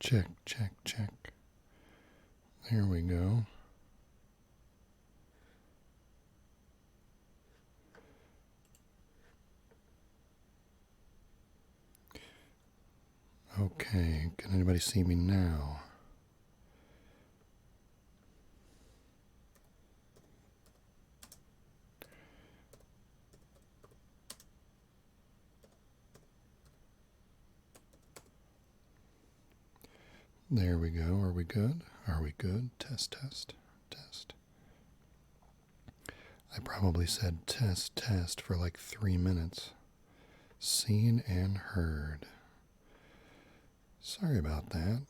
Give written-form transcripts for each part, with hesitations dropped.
Check, check, check. There we go. Okay, can anybody see me now? There we go. Are we good? Are we good? Test, test, test. I probably said test, test for like 3 minutes. Seen and heard. Sorry about that.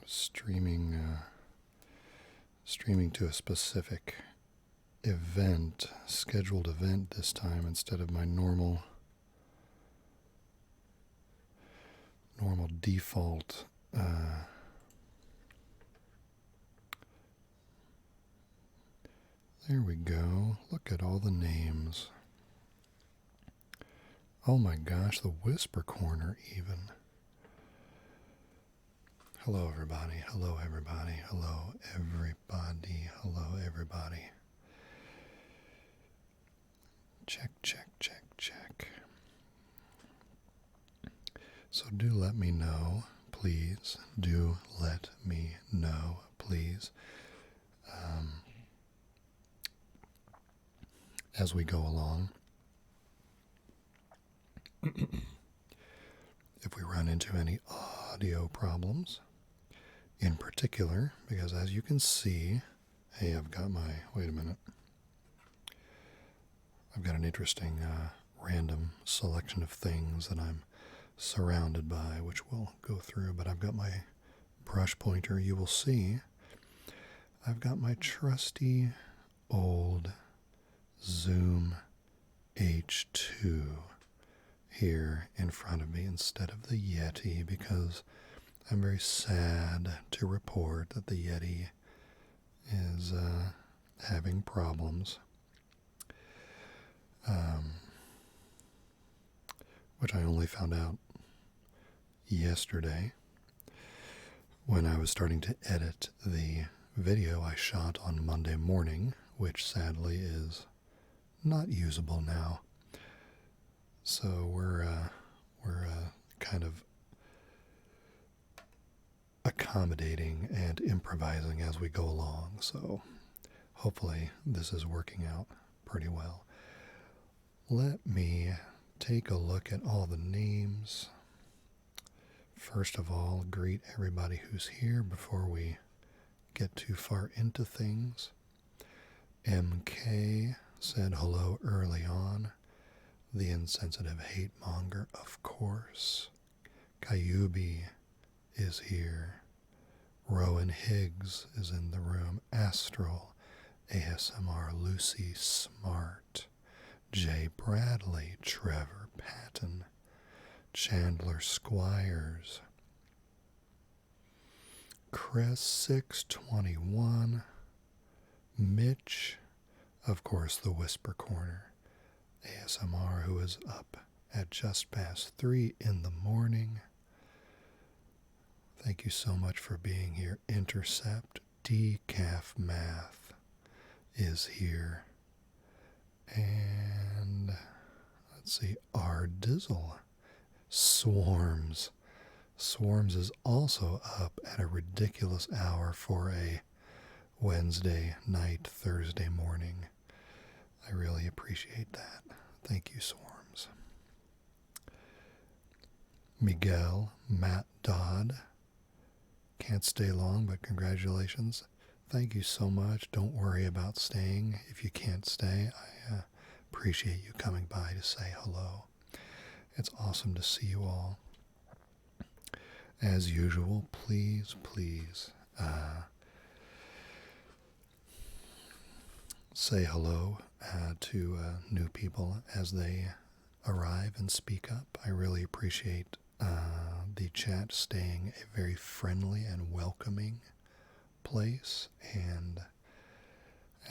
Streaming to a specific event, scheduled event this time instead of my normal default there we go. Look at all the names. Oh my gosh, the Whisper Corner even. Hello everybody, hello everybody, hello everybody, hello everybody. Check, check, check, check. So do let me know, please. Do let me know, please. As we go along. If we run into any audio problems, in particular, because as you can see, hey, I've got my, wait a minute. I've got an interesting random selection of things that I'm surrounded by, which we'll go through, but I've got my brush pointer. You will see I've got my trusty old Zoom H2 here in front of me instead of the Yeti, because I'm very sad to report that the Yeti is having problems, which I only found out yesterday when I was starting to edit the video I shot on Monday morning, which sadly is not usable now. So we're kind of accommodating and improvising as we go along. So hopefully this is working out pretty well. Let me take a look at all the names. First of all, greet everybody who's here before we get too far into things. MK said hello early on. The insensitive hate monger, of course. Kayubi is here. Rowan Higgs is in the room. Astral, ASMR, Lucy Smart, Jay Bradley, Trevor Patton, Chandler Squires, Chris 621, Mitch, of course, the Whisper Corner, ASMR, who is up at just past 3 in the morning. Thank you so much for being here. Intercept, Decaf Math is here. And let's see, R Dizzle. Swarms. Swarms is also up at a ridiculous hour for a Wednesday night, Thursday morning. I really appreciate that. Thank you, Swarms. Miguel, Matt Dodd. Can't stay long, but congratulations. Thank you so much. Don't worry about staying if you can't stay. I appreciate you coming by to say hello. It's awesome to see you all. As usual, please, say hello to new people as they arrive and speak up. I really appreciate the chat staying a very friendly and welcoming place. And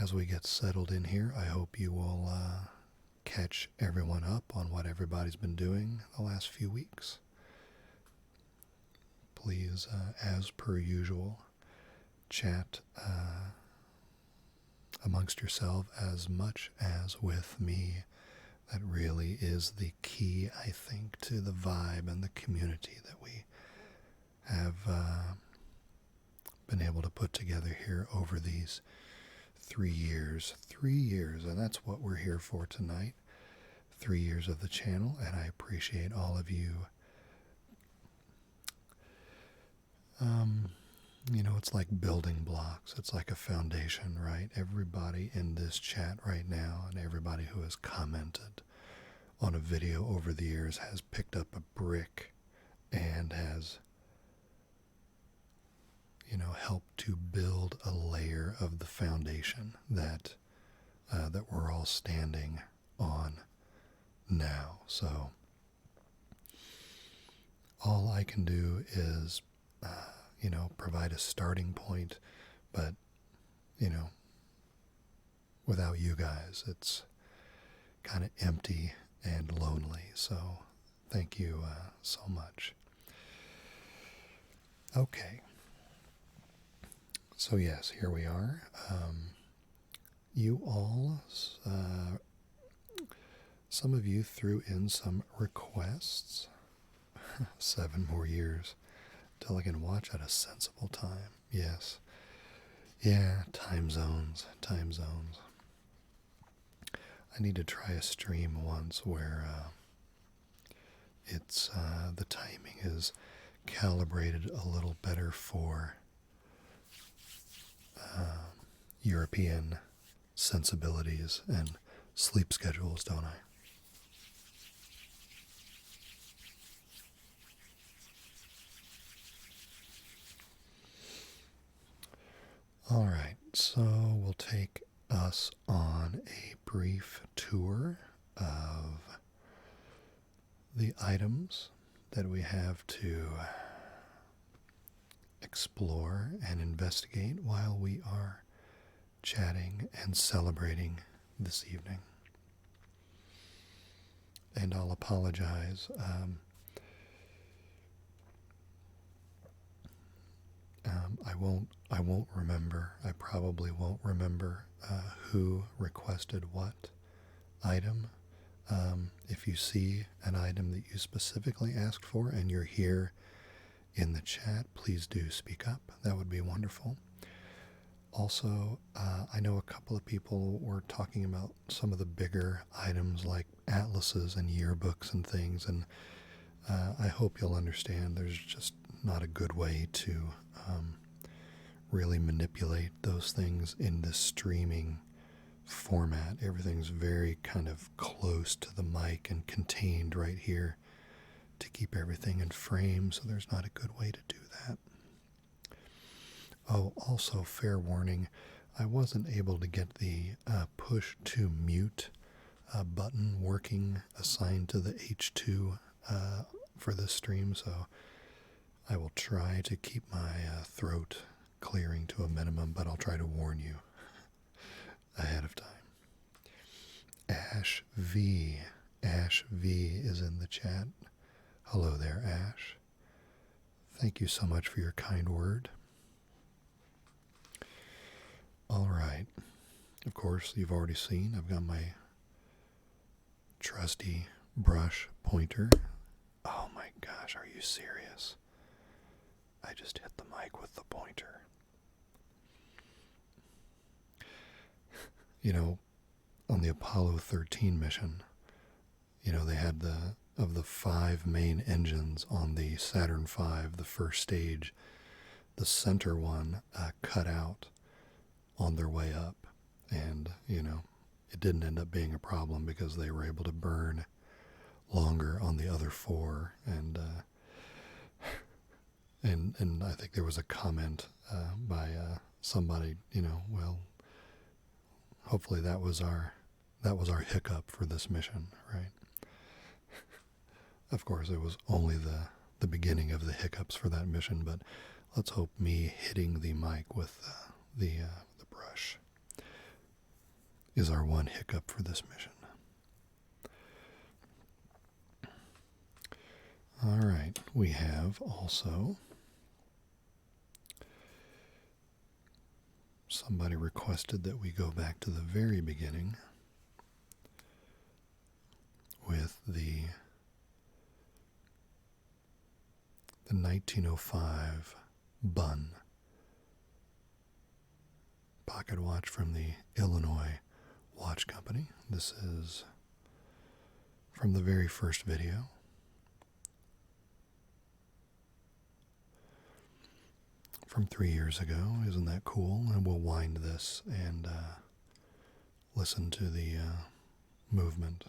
as we get settled in here, I hope you will catch everyone up on what everybody's been doing the last few weeks. please, as per usual, chat amongst yourself as much as with me. That really is the key, I think, to the vibe and the community that we have been able to put together here over these 3 years. 3 years, and that's what we're here for tonight. 3 years of the channel, and I appreciate all of you. It's like building blocks. It's like a foundation, right? Everybody in this chat right now and everybody who has commented on a video over the years has picked up a brick and has, helped to build a layer of the foundation that we're all standing on now. So all I can do is provide a starting point, but without you guys it's kind of empty and lonely. So thank you so much. Okay, so yes, here we are. You all, some of you threw in some requests. 7 more years till I can watch at a sensible time. Yes. Yeah, time zones. I need to try a stream once where it's the timing is calibrated a little better for European sensibilities and sleep schedules, don't I? All right, so we'll take us on a brief tour of the items that we have to explore and investigate while we are chatting and celebrating this evening. And I'll apologize. I won't remember. I probably won't remember who requested what item. If you see an item that you specifically asked for and you're here in the chat, please do speak up. That would be wonderful. Also, I know a couple of people were talking about some of the bigger items like atlases and yearbooks and things, and I hope you'll understand there's just not a good way to really manipulate those things in this streaming format. Everything's very kind of close to the mic and contained right here to keep everything in frame, so there's not a good way to do that. Oh, also, fair warning, I wasn't able to get the push to mute button working assigned to the H2 for this stream, so I will try to keep my throat clearing to a minimum, but I'll try to warn you ahead of time. Ash V is in the chat. Hello there, Ash. Thank you so much for your kind word. All right. Of course, you've already seen I've got my trusty brush pointer. Oh my gosh, are you serious? I just hit the mic with the pointer. On the Apollo 13 mission, they had of the 5 main engines on the Saturn V, the first stage, the center one cut out on their way up. And, it didn't end up being a problem because they were able to burn longer on the other 4. And I think there was a comment by somebody, well, hopefully that was our hiccup for this mission, right? Of course, it was only the beginning of the hiccups for that mission, but let's hope me hitting the mic with the brush is our one hiccup for this mission. All right, we have also Somebody requested that we go back to the very beginning with the 1905 Bun pocket watch from the Illinois Watch Company. This is from the very first video. From 3 years ago. Isn't that cool? And we'll wind this and listen to the movement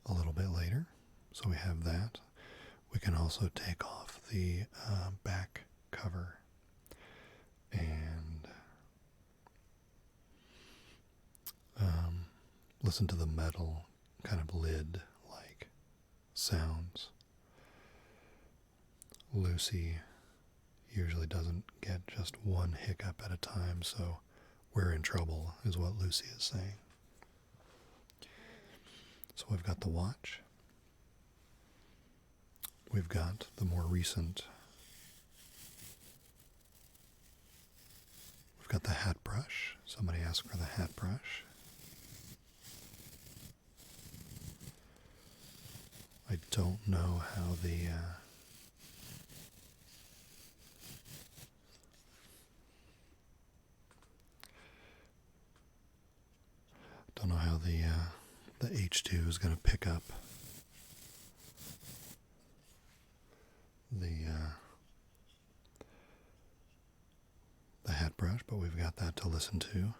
a little bit later. So we have that. We can also take off the back cover and listen to the metal kind of lid-like sounds. Lucy usually doesn't get just one hiccup at a time, so we're in trouble, is what Lucy is saying. So we've got the watch. We've got the more recent. We've got the hat brush. Somebody asked for the hat brush. I don't know how the the H2 is going to pick up the hat brush, but we've got that to listen to.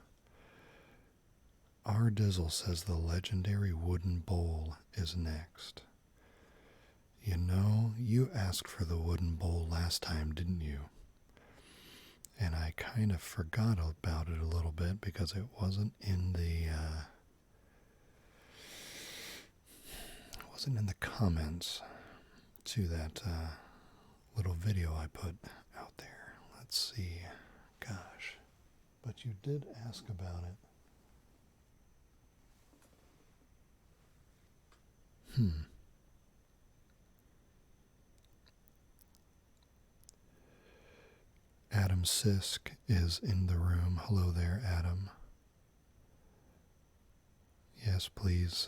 R. Dizzle says the legendary wooden bowl is next. You know, you asked for the wooden bowl last time, didn't you? And I kind of forgot about it a little bit because it wasn't in the comments to that little video I put out there. Let's see. Gosh. But you did ask about it. Adam Sisk is in the room. Hello there, Adam. Yes, please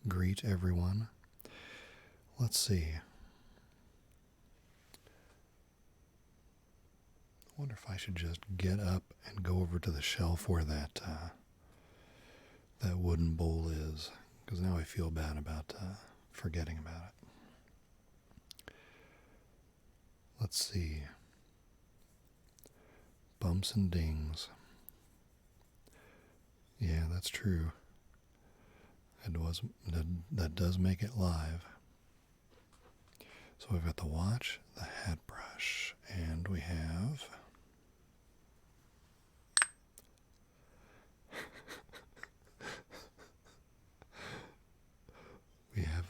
greet everyone. Let's see. I wonder if I should just get up and go over to the shelf where that wooden bowl is, because now I feel bad about forgetting about it. Let's see. Bumps and dings. Yeah, that's true. That does make it live. So we've got the watch, the hat brush, and we have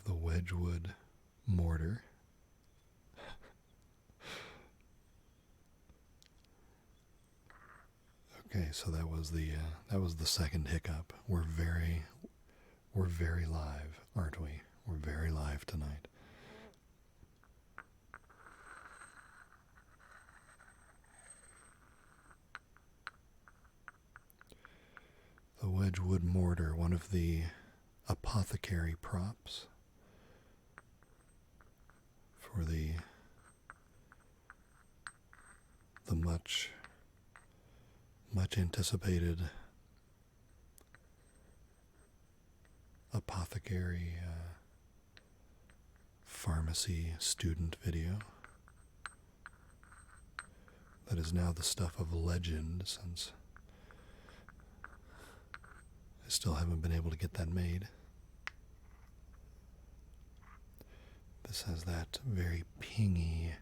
the Wedgwood mortar. Okay, so that was the second hiccup. We're very live, aren't we? We're very live tonight. The Wedgwood mortar, one of the apothecary props for the much anticipated apothecary pharmacy student video that is now the stuff of legend, since I still haven't been able to get that made. This has that very pingy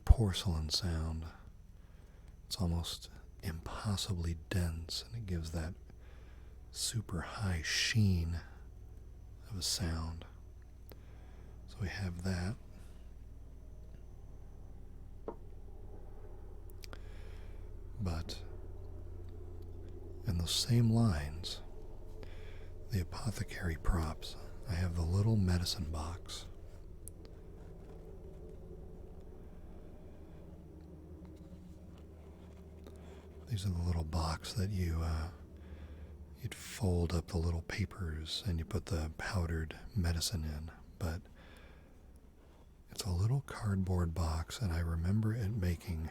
porcelain sound. It's almost impossibly dense, and it gives that super high sheen of a sound. So we have that. But in those same lines, the apothecary props, I have the little medicine box. These are the little box that you'd fold up the little papers and you put the powdered medicine in. But it's a little cardboard box, and I remember it making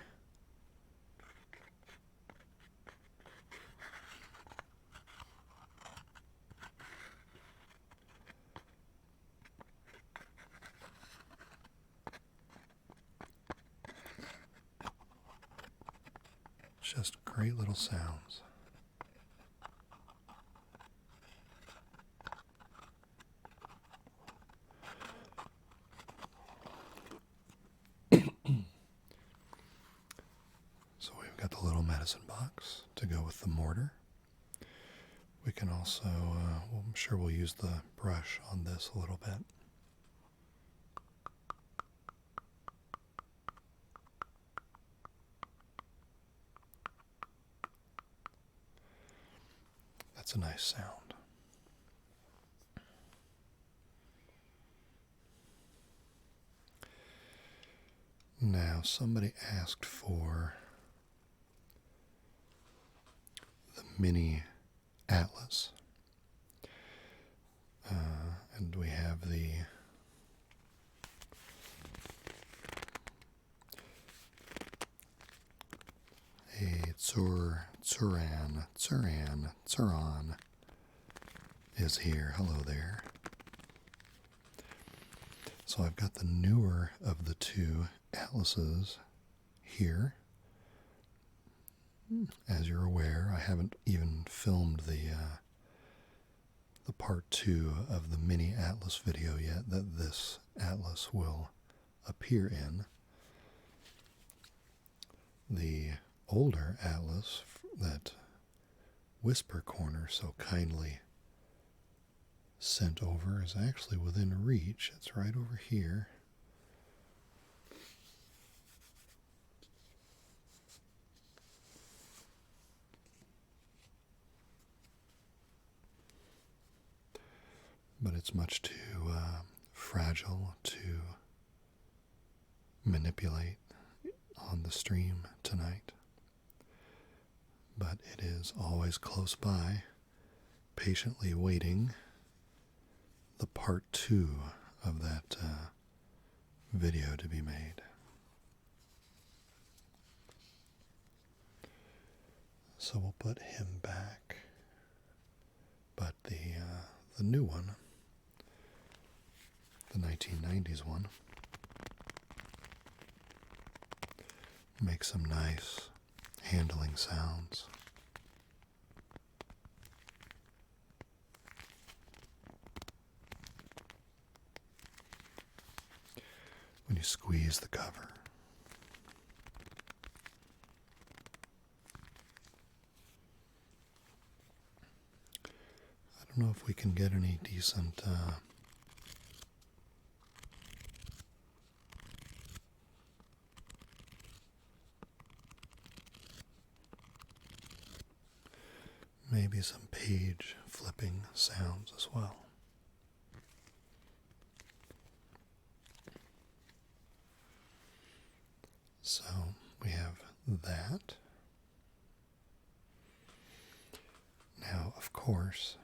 just great little sounds. So we've got the little medicine box to go with the mortar. We can also, well, I'm sure we'll use the brush on this a little bit. That's a nice sound. Now, somebody asked for the mini atlas. And we have the Tsuran is here. Hello there. So I've got the newer of the two atlases here. As you're aware, I haven't even filmed the part 2 of the mini atlas video yet that this atlas will appear in. The older atlas that Whisper Corner so kindly sent over is actually within reach. It's right over here. But it's much too fragile to manipulate on the stream tonight. But it is always close by, patiently waiting the part 2 of that video to be made. So we'll put him back. But the new one, the 1990s one, makes some nice handling sounds. When you squeeze the cover. I don't know if we can get any decent maybe some page flipping sounds as well. So we have that. Now, of course,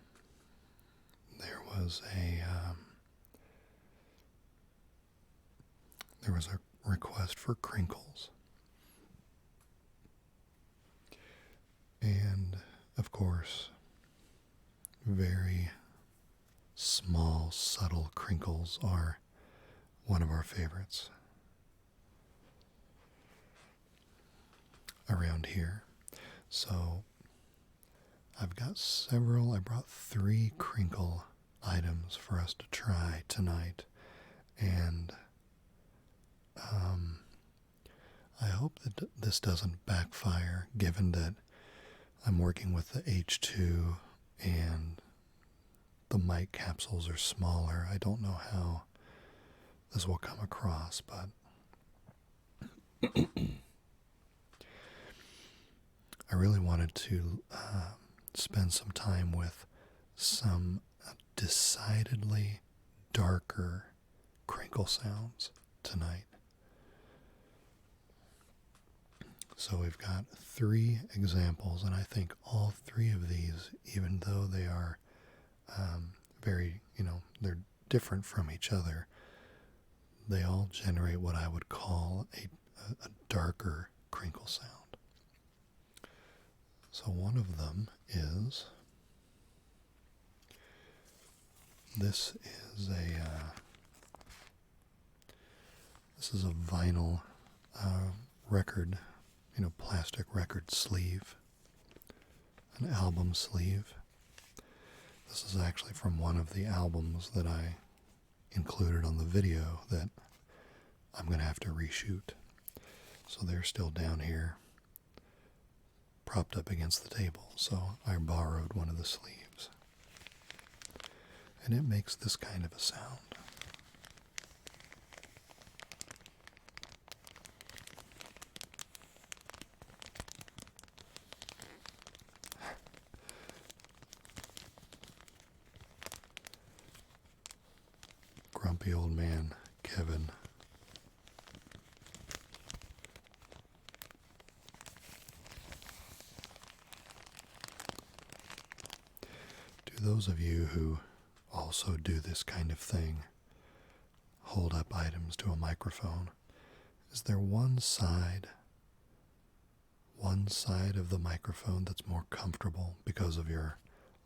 there was a request for crinkles. And of course, very small, subtle crinkles are one of our favorites around here. So I've got several. I brought 3 crinkle items for us to try tonight, and I hope that this doesn't backfire, given that I'm working with the H2 and the mic capsules are smaller. I don't know how this will come across, but I really wanted to spend some time with some decidedly darker crinkle sounds tonight. So we've got 3 examples, and I think all 3 of these, even though they are very, they're different from each other, they all generate what I would call a darker crinkle sound. So one of them is, this is a vinyl record, plastic record sleeve, an album sleeve. This is actually from one of the albums that I included on the video that I'm going to have to reshoot. So they're still down here, propped up against the table. So I borrowed one of the sleeves. And it makes this kind of a sound. Grumpy old man, Kevin. Do those of you who also do this kind of thing hold up items to a microphone? Is there one side of the microphone that's more comfortable because of your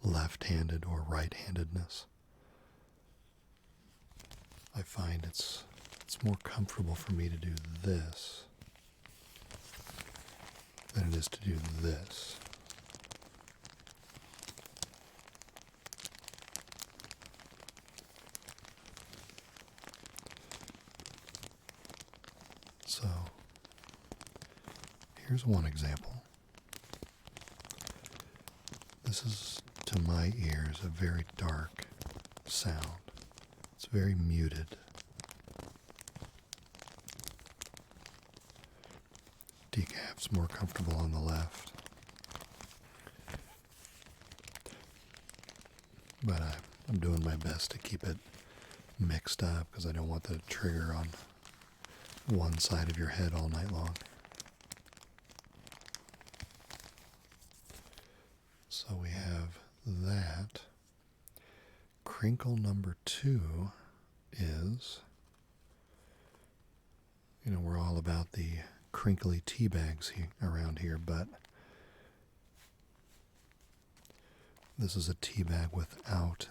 left-handed or right-handedness? I find it's more comfortable for me to do this than it is to do this. So, here's one example. This is, to my ears, a very dark sound. It's very muted. Decaf's more comfortable on the left. But I'm doing my best to keep it mixed up because I don't want the trigger on one side of your head all night long. So we have that. Crinkle number 2 is, we're all about the crinkly tea bags around here, but this is a tea bag without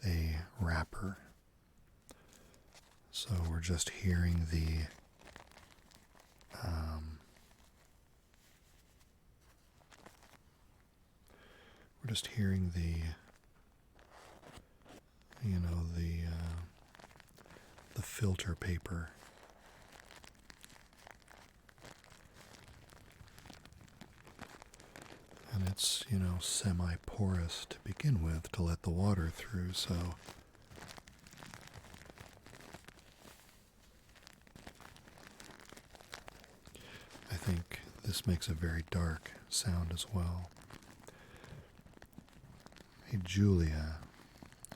a wrapper. So we're just hearing the the filter paper. And it's, semi-porous to begin with to let the water through, so I think this makes a very dark sound as well. Hey, Julia.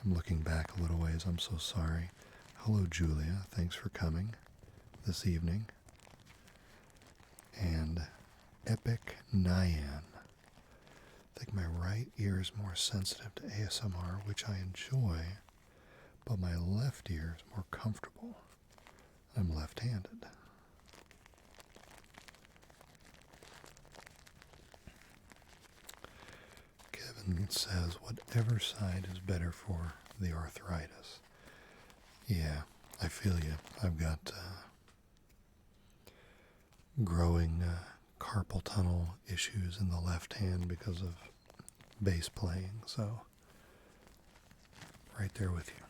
I'm looking back a little ways. I'm so sorry. Hello, Julia. Thanks for coming this evening. And Epic Nyan. I think my right ear is more sensitive to ASMR, which I enjoy, but my left ear is more comfortable. I'm left-handed. Kevin says, whatever side is better for the arthritis. Yeah, I feel you. I've got growing carpal tunnel issues in the left hand because of bass playing, so right there with you.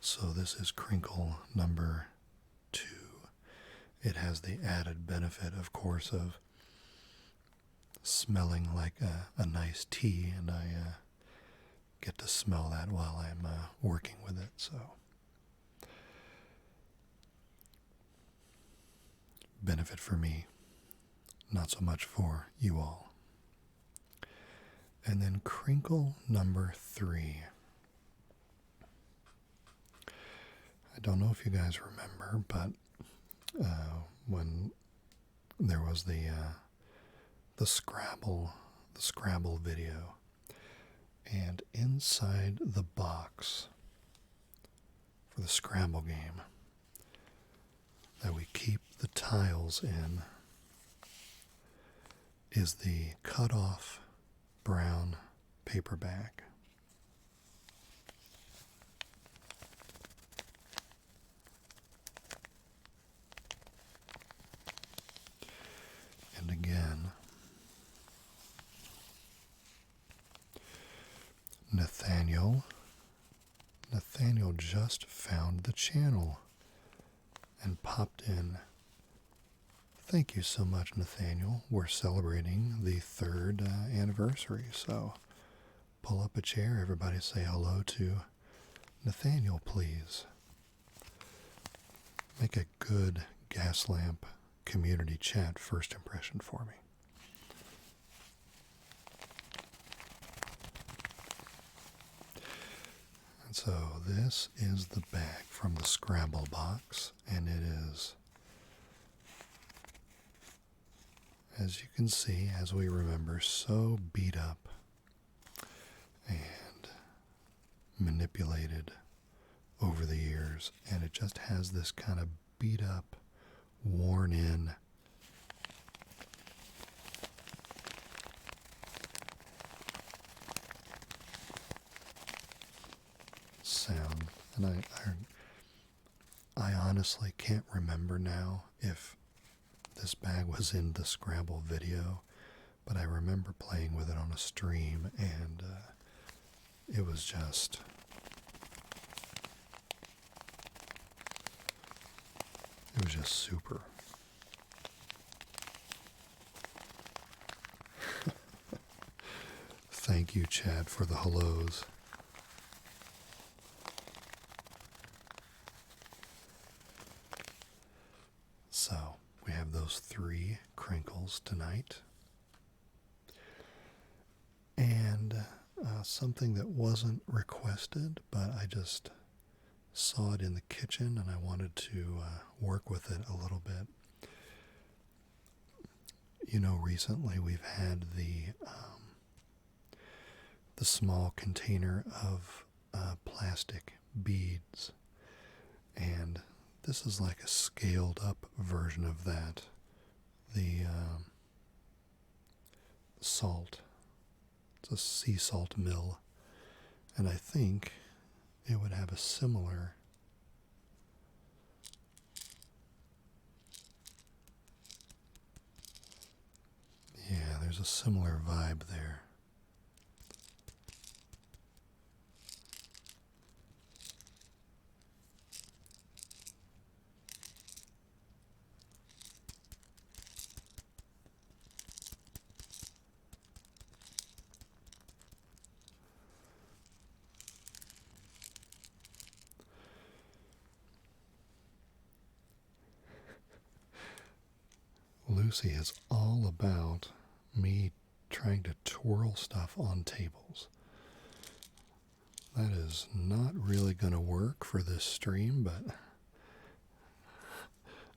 So this is crinkle number 2. It has the added benefit, of course, of smelling like a nice tea, and I get to smell that while I'm working with it. So benefit for me, not so much for you all. And then crinkle number 3. I don't know if you guys remember, but when there was the Scrabble video, and inside the box for the Scrabble game that we keep the tiles in is the cut off brown paper bag. And again, Nathaniel just found the channel and popped in. Thank you so much, Nathaniel. We're celebrating the 3rd anniversary, so pull up a chair. Everybody say hello to Nathaniel, please. Make a good gas lamp community chat first impression for me. And so this is the bag from the Scrabble box, and it is, as you can see, as we remember, so beat up and manipulated over the years, and it just has this kind of beat up, worn in sound. And I honestly can't remember now if this bag was in the Scrabble video, but I remember playing with it on a stream, and it was just super. Thank you, Chad, for the hellos. So, we have those 3 crinkles tonight. And something that wasn't requested, but I just saw it in the kitchen and I wanted to work with it a little bit. You know, recently we've had the small container of plastic beads, and this is like a scaled up version of that. The salt, it's a sea salt mill, and I think it would have a similar there's a similar vibe there. Lucy is all about me trying to twirl stuff on tables. That is not really going to work for this stream, but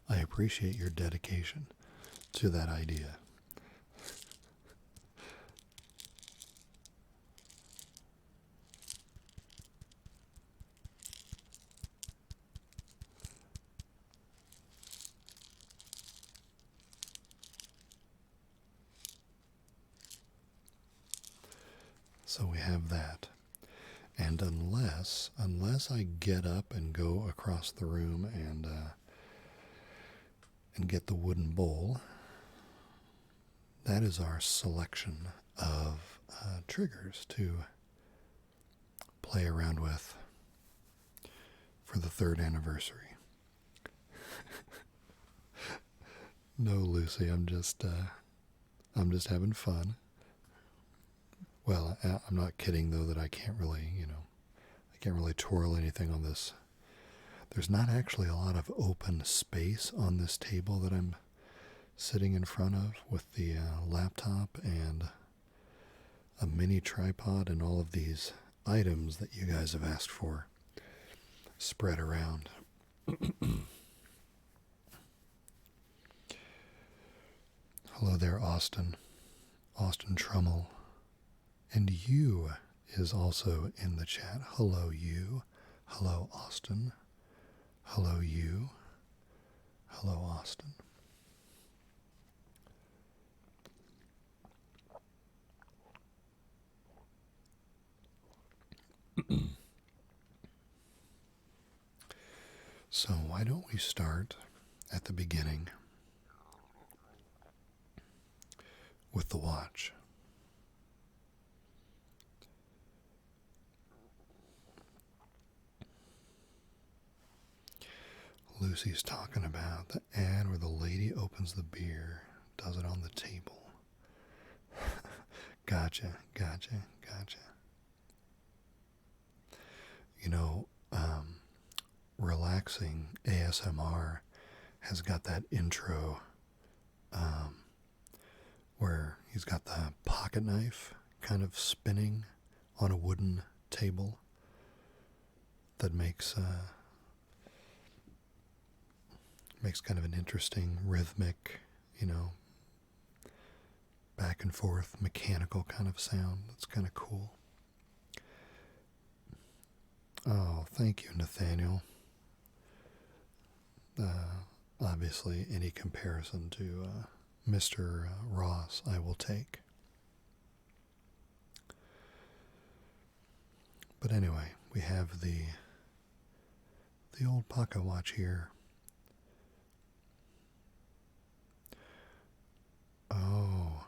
I appreciate your dedication to that idea. So we have that. And unless I get up and go across the room and get the wooden bowl, that is our selection of triggers to play around with for the 3rd anniversary. No, Lucy, I'm just having fun. Well, I'm not kidding, though, that I can't really twirl anything on this. There's not actually a lot of open space on this table that I'm sitting in front of, with the laptop and a mini tripod and all of these items that you guys have asked for spread around. Hello there, Austin. Austin Trummel. And you is also in the chat. Hello, you. Hello, Austin. Hello, you. Hello, Austin. So, why don't we start at the beginning with the watch? Lucy's talking about the ad where the lady opens the beer, does it on the table. Gotcha. You know, relaxing ASMR has got that intro where he's got the pocket knife kind of spinning on a wooden table that makes kind of an interesting rhythmic, back and forth mechanical kind of sound. That's kind of cool. Oh, thank you, Nathaniel. Obviously, any comparison to Mr. Ross, I will take. But anyway, we have the old pocket watch here. Oh,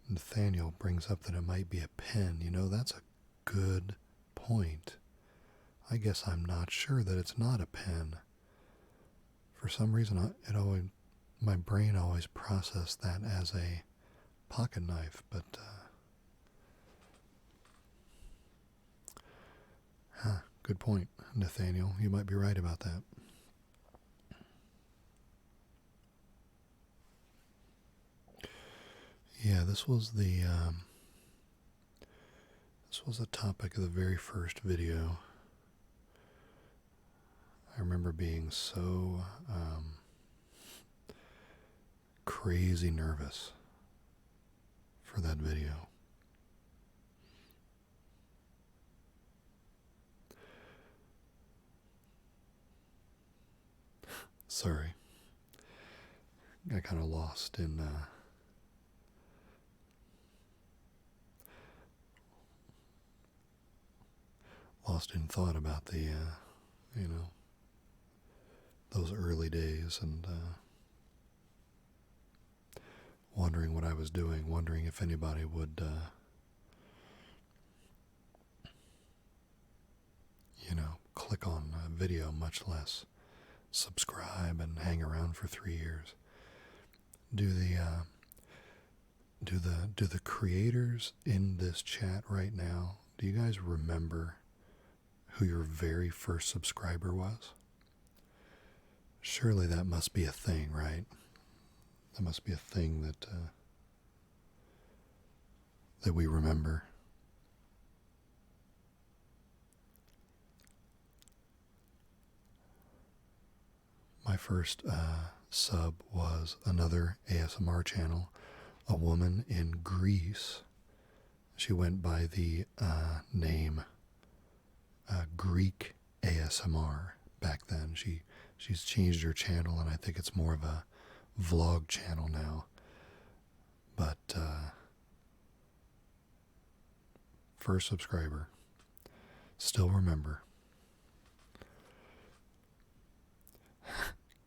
Nathaniel brings up that it might be a pen. That's a good point. I guess I'm not sure that it's not a pen. For some reason, my brain always processed that as a pocket knife, but good point, Nathaniel. You might be right about that. Yeah, this was the topic of the very first video. I remember being so crazy nervous for that video. Sorry. I kind of lost in thought about the those early days, and wondering what I was doing, wondering if anybody would click on a video, much less subscribe and hang around for 3 years. Do the creators in this chat right now, do you guys remember who your very first subscriber was? Surely that must be a thing, right? That must be a thing that we remember. My first sub was another ASMR channel, a woman in Greece. She went by the name Greek ASMR back then. She's changed her channel, and I think it's more of a vlog channel now. But first subscriber, still remember.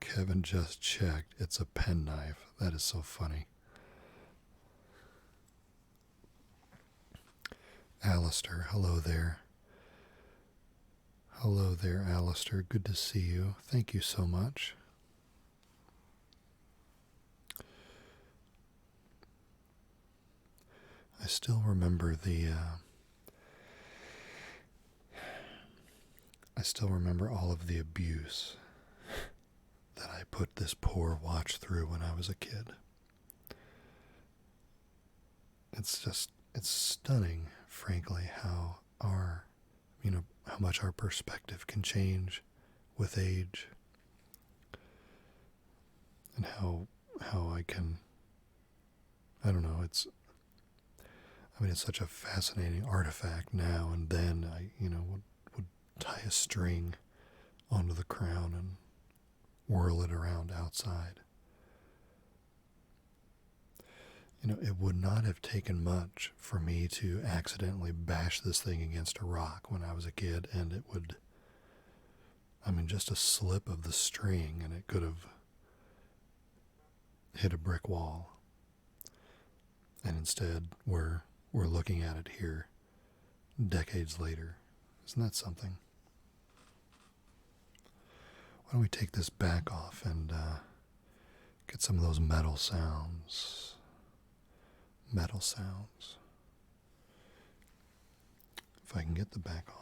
Kevin just checked. It's a penknife. That is so funny. Alistair, hello there. Hello there, Alistair. Good to see you. Thank you so much. I still remember all of the abuse that I put this poor watch through when I was a kid. It's stunning, frankly, how how much our perspective can change with age. how I can, I don't know, it's such a fascinating artifact now and then. I, would tie a string onto the crown and whirl it around outside. It would not have taken much for me to accidentally bash this thing against a rock when I was a kid, and it would, just a slip of the string and it could have hit a brick wall. And instead, we're looking at it here decades later. Isn't that something? Why don't we take this back off and get some of those metal sounds. Metal sounds. If I can get the back off.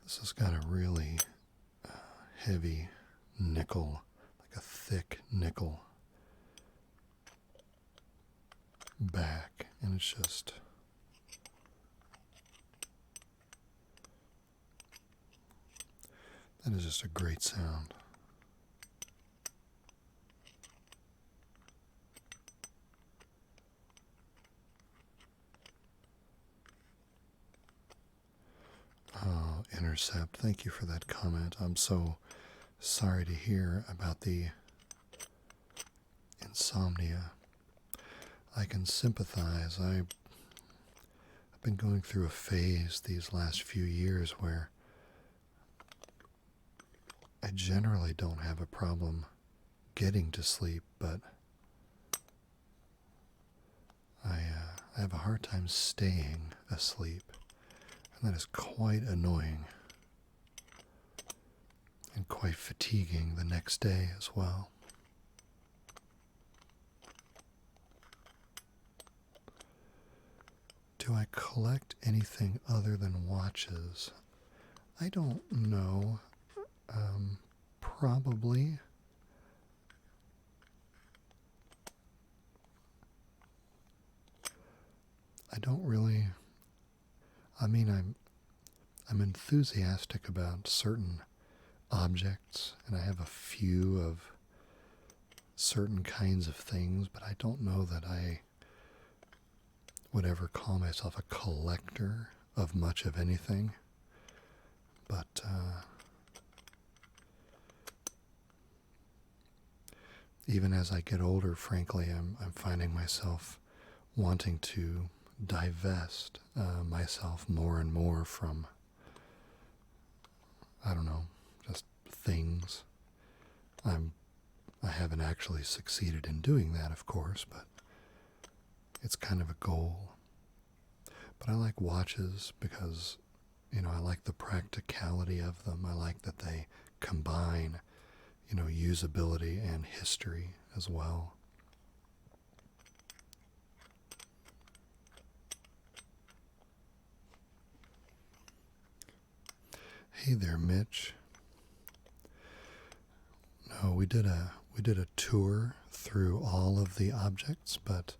This has got a really heavy nickel, like a thick nickel back, and it's just that is just a great sound. Oh, Intercept, thank you for that comment. I'm so sorry to hear about the insomnia. I can sympathize. I've been going through a phase these last few years where I generally don't have a problem getting to sleep, but I have a hard time staying asleep. And that is quite annoying and quite fatiguing the next day as well. Do I collect anything other than watches? I don't know. Probably. I don't really. I'm enthusiastic about certain objects, and I have a few of certain kinds of things, but I don't know that I would ever call myself a collector of much of anything. But even as I get older, frankly, I'm finding myself wanting to divest myself more and more from, I don't know, just things. I haven't actually succeeded in doing that, of course, but it's kind of a goal. But I like watches because, I like the practicality of them. I like that they combine, usability and history as well. Hey there, Mitch. No, we did a tour through all of the objects, but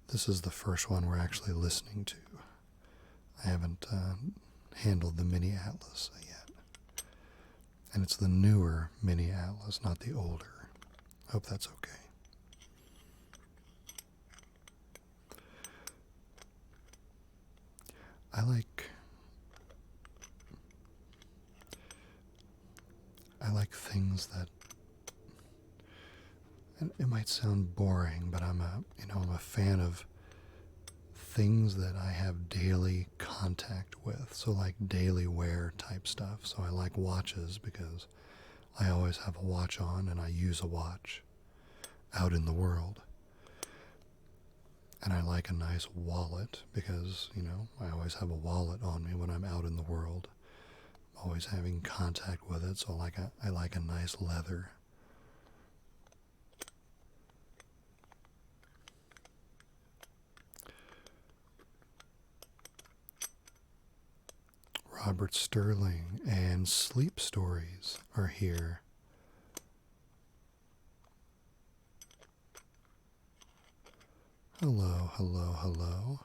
this is the first one we're actually listening to. I haven't handled the Mini Atlas yet. And it's the newer Mini Atlas, not the older. Hope that's okay. I like things that, and it might sound boring, but I'm a fan of things that I have daily contact with. So like daily wear type stuff. So I like watches because I always have a watch on and I use a watch out in the world. And I like a nice wallet because, I always have a wallet on me when I'm out in the world. always having contact with it, so I like a nice leather. Robert Sterling and Sleep Stories are here. Hello, hello, hello.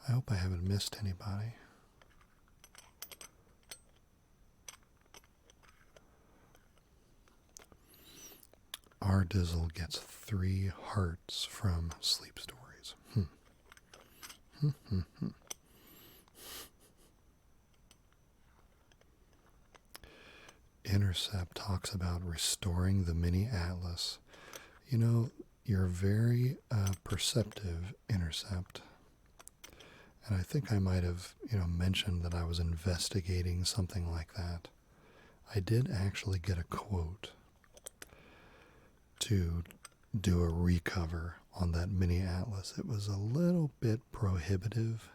I hope I haven't missed anybody. Our Dizzle gets 3 hearts from Sleep Stories. Intercept talks about restoring the mini atlas. You know, you're very perceptive, Intercept. And I think I might have, mentioned that I was investigating something like that. I did actually get a quote to do a recover on that mini atlas. It was a little bit prohibitive,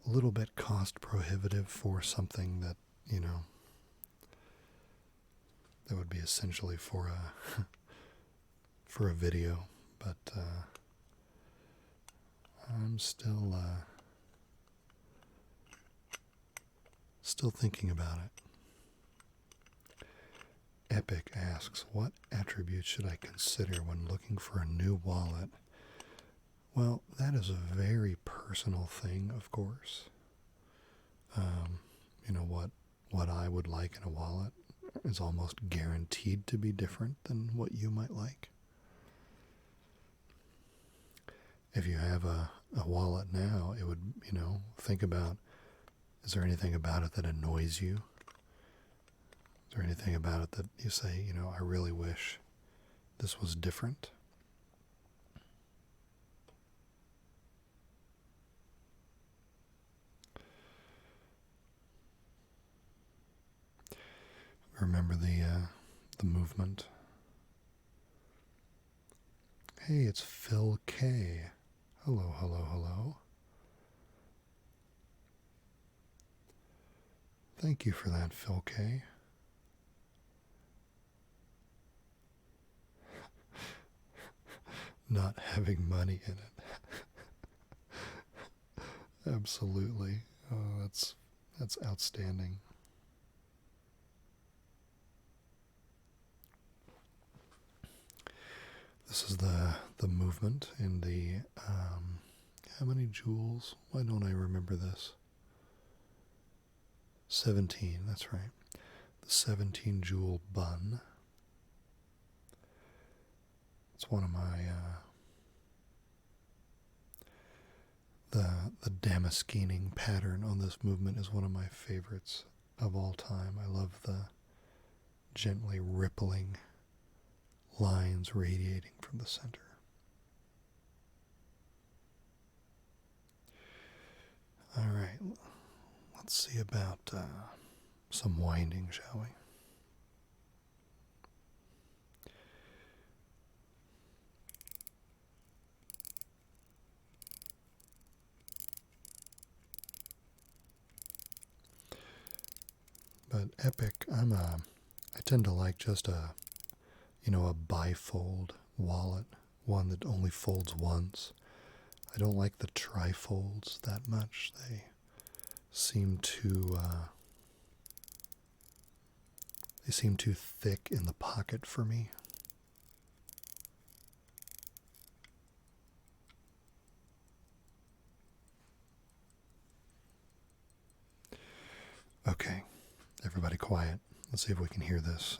a little bit cost prohibitive for something that, that would be essentially for a for a video, but I'm still thinking about it. Epic asks, what attributes should I consider when looking for a new wallet? Well, that is a very personal thing, of course. What I would like in a wallet is almost guaranteed to be different than what you might like. If you have a wallet now, it would, think about, is there anything about it that annoys you? Is there anything about it that you say, I really wish this was different? Remember the movement? Hey, it's Phil K. Hello, hello, hello. Thank you for that, Phil K. Not having money in it. Absolutely. Oh, that's outstanding. This is the movement in the, how many jewels? Why don't I remember this? 17, that's right. The 17 jewel bun. It's one of my, the damascening pattern on this movement is one of my favorites of all time. I love the gently rippling lines radiating from the center. All right, let's see about some winding, shall we? But Epic, I tend to like just a bifold wallet, one that only folds once. I don't like the trifolds that much. They seem too thick in the pocket for me. Okay, everybody quiet. Let's see if we can hear this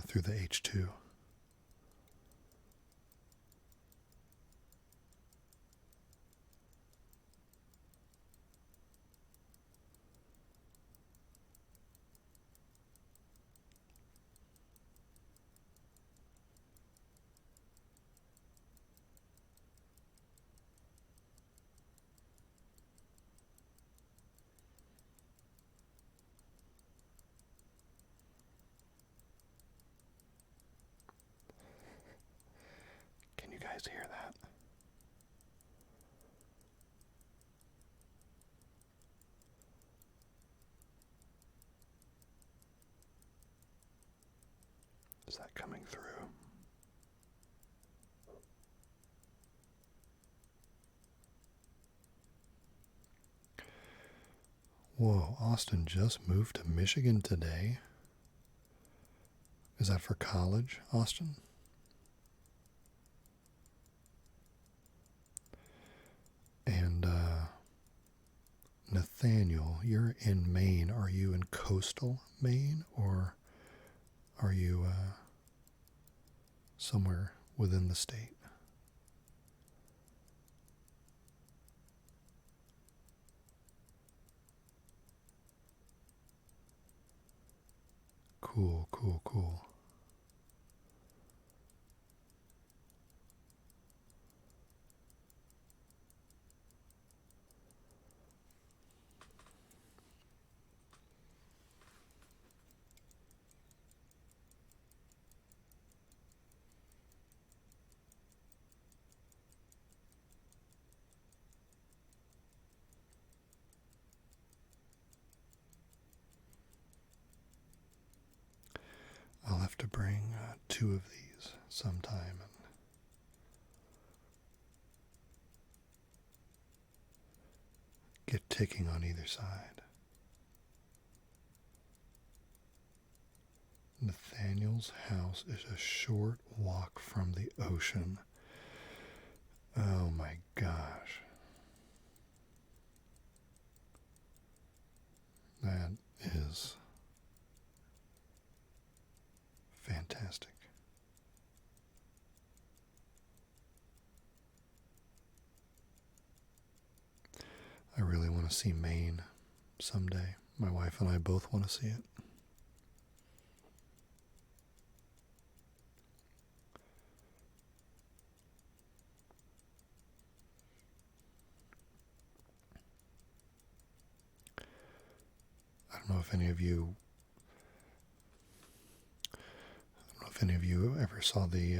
through the H2. How's that coming through? Whoa, Austin just moved to Michigan today. Is that for college, Austin? And Nathaniel, you're in Maine. Are you in coastal Maine, or are you somewhere within the state? Cool, cool, cool. I'll have to bring 2 of these sometime and get ticking on either side. Nathaniel's house is a short walk from the ocean. Oh my gosh. That is fantastic. I really want to see Maine someday. My wife and I both want to see it. I don't know if any of you ever saw the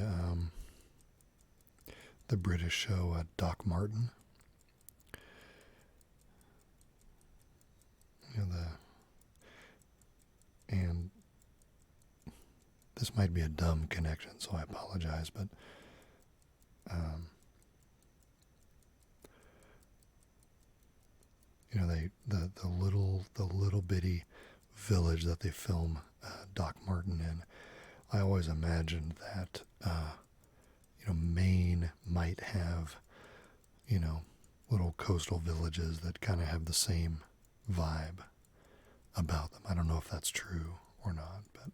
British show Doc Martin. You know, and this might be a dumb connection, so I apologize, but you know, the little bitty village that they film Doc Martin in. I always imagined that Maine might have little coastal villages that kind of have the same vibe about them. I don't know if that's true or not, but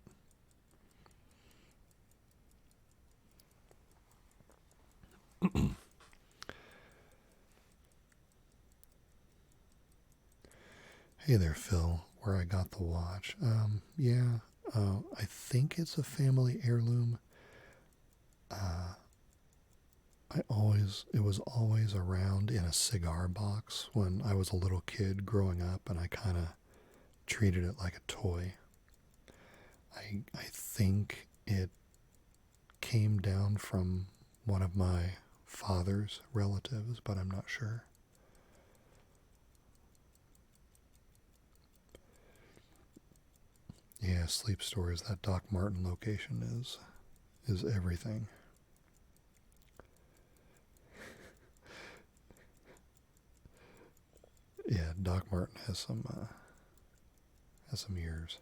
hey there, Phil, where I got the watch. Yeah, I think it's a family heirloom. It was always around in a cigar box when I was a little kid growing up, and I kind of treated it like a toy. I think it came down from one of my father's relatives, but I'm not sure. Yeah, Sleep Stories, that Doc Martin location is everything. Yeah, Doc Martin has some years.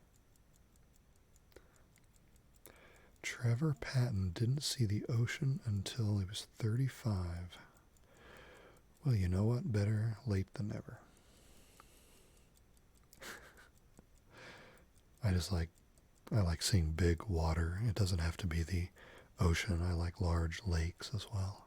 Trevor Patton didn't see the ocean until he was 35. Well, you know what? Better late than never. I like seeing big water. It doesn't have to be the ocean. I like large lakes as well.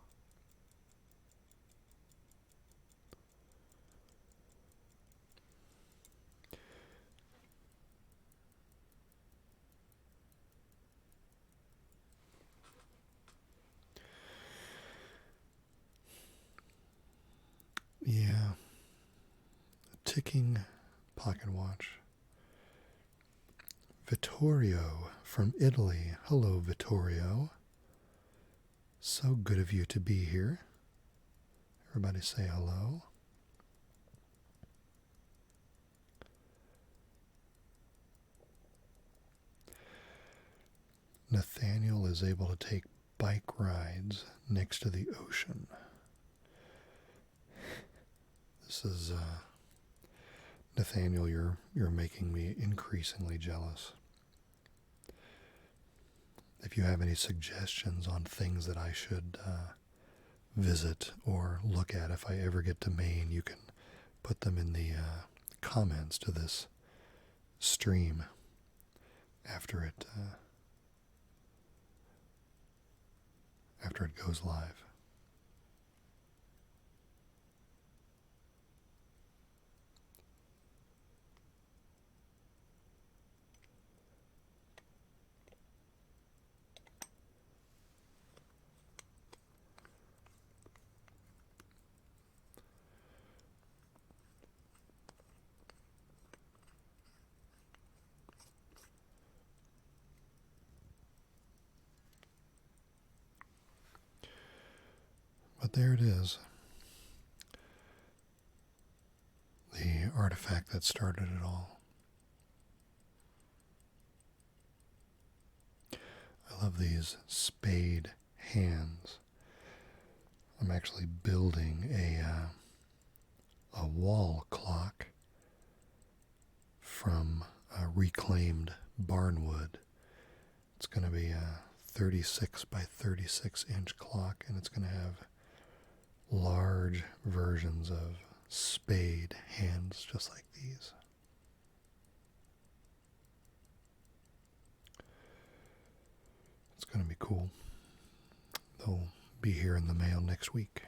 Yeah, a ticking pocket watch. Vittorio from Italy. Hello, Vittorio. So good of you to be here. Everybody say hello. Nathaniel is able to take bike rides next to the ocean. This is Nathaniel, you're making me increasingly jealous. If you have any suggestions on things that I should visit or look at if I ever get to Maine, you can put them in the comments to this stream after it goes live. But there it is. The artifact that started it all. I love these spade hands. I'm actually building a wall clock from reclaimed barnwood. It's going to be a 36 by 36 inch clock, and it's going to have large versions of spade hands just like these. It's going to be cool. They'll be here in the mail next week.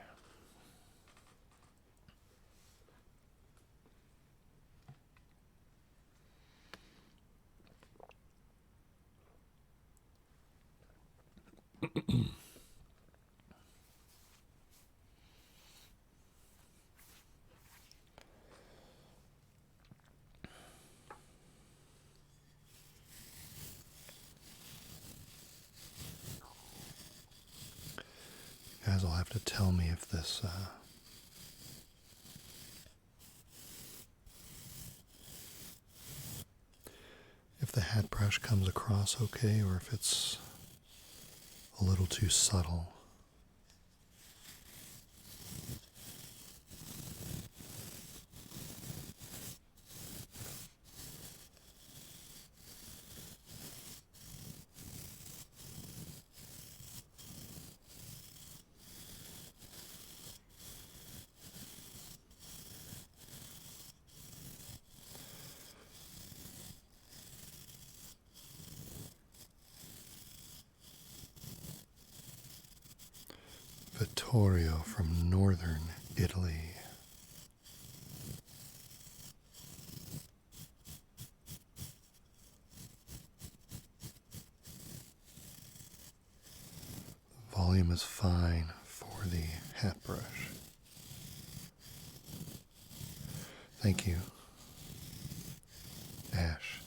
You guys will have to tell me if this if the hat brush comes across okay, or if it's a little too subtle. Vittorio from northern Italy. The volume is fine for the hat brush. Thank you, Ash.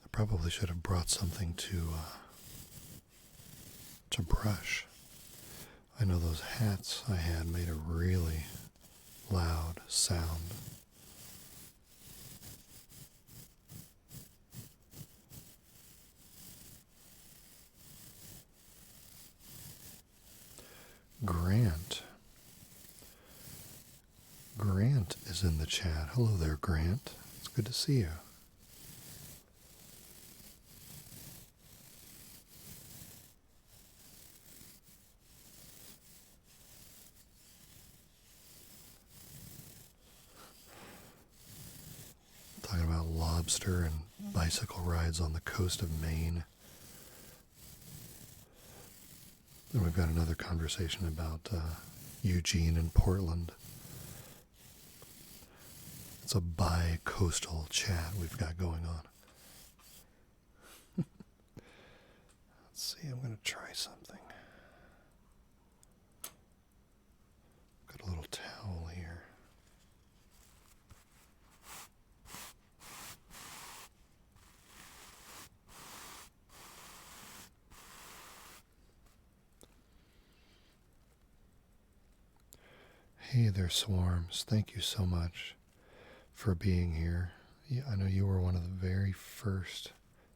I probably should have brought something to brush. I know those hats I had made a really loud sound. Grant is in the chat. Hello there, Grant. It's good to see you. Talking about lobster and bicycle rides on the coast of Maine. And we've got another conversation about Eugene and Portland. It's a bi-coastal chat we've got going on. Let's see, I'm going to try something. Got a little towel here. Hey there, Swarms. Thank you so much for being here Yeah, I know you were one of the very first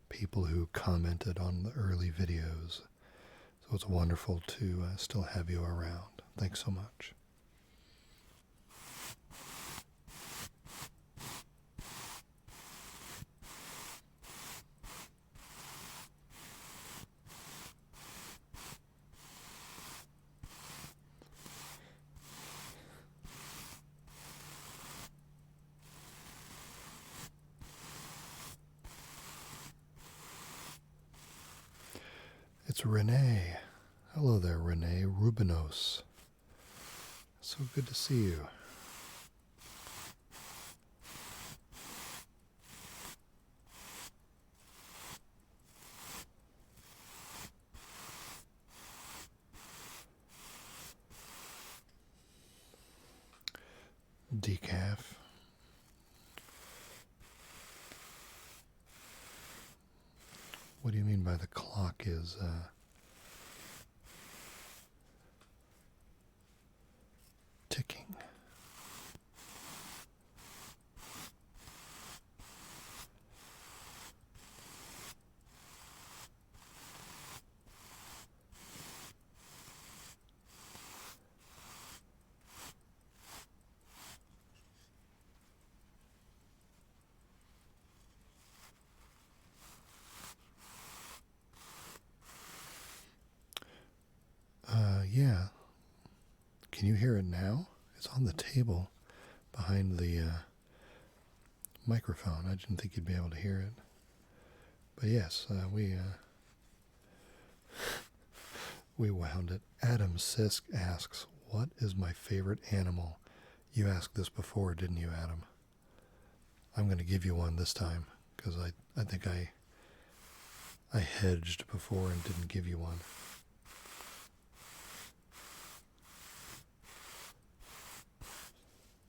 people who commented on the early videos. So it's wonderful to still have you around. Thanks so much. It's Renee. Hello there, Renee Rubinos. So good to see you. Decaf. What do you mean by the clock is ticking? Yeah. Can you hear it now? It's on the table behind the microphone. I didn't think you'd be able to hear it. But yes, we wound it. Adam Sisk asks, "What is my favorite animal?" You asked this before, didn't you, Adam? I'm going to give you one this time because I think I hedged before and didn't give you one.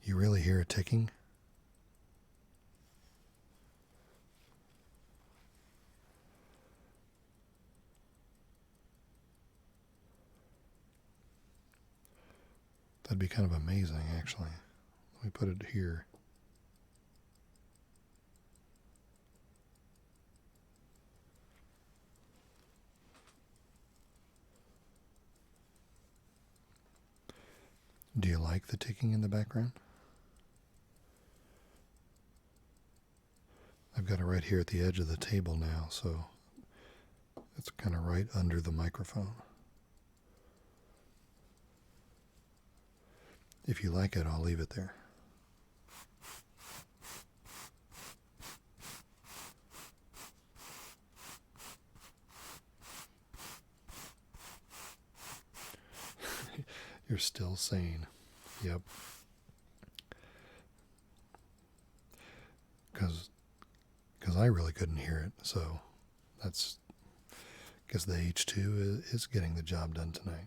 You really hear it ticking? That'd be kind of amazing, actually. Let me put it here. Do you like the ticking in the background? I've got it right here at the edge of the table now, so it's kind of right under the microphone. If you like it, I'll leave it there. You're still sane. Yep. Because I really couldn't hear it, so that's, I guess the H2 is getting the job done tonight.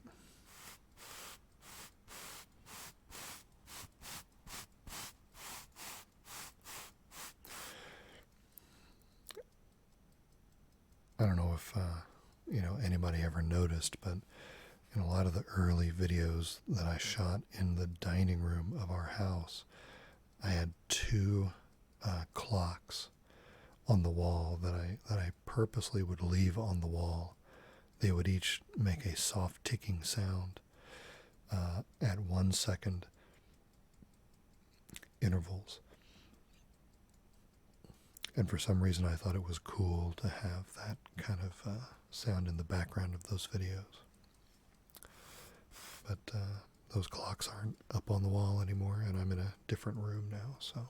I don't know if anybody ever noticed, but in a lot of the early videos that I shot in the dining room of our house, I had two clocks on the wall that I purposely would leave on the wall. They would each make a soft ticking sound at 1 second intervals. And for some reason, I thought it was cool to have that kind of sound in the background of those videos. But those clocks aren't up on the wall anymore, and I'm in a different room now, so.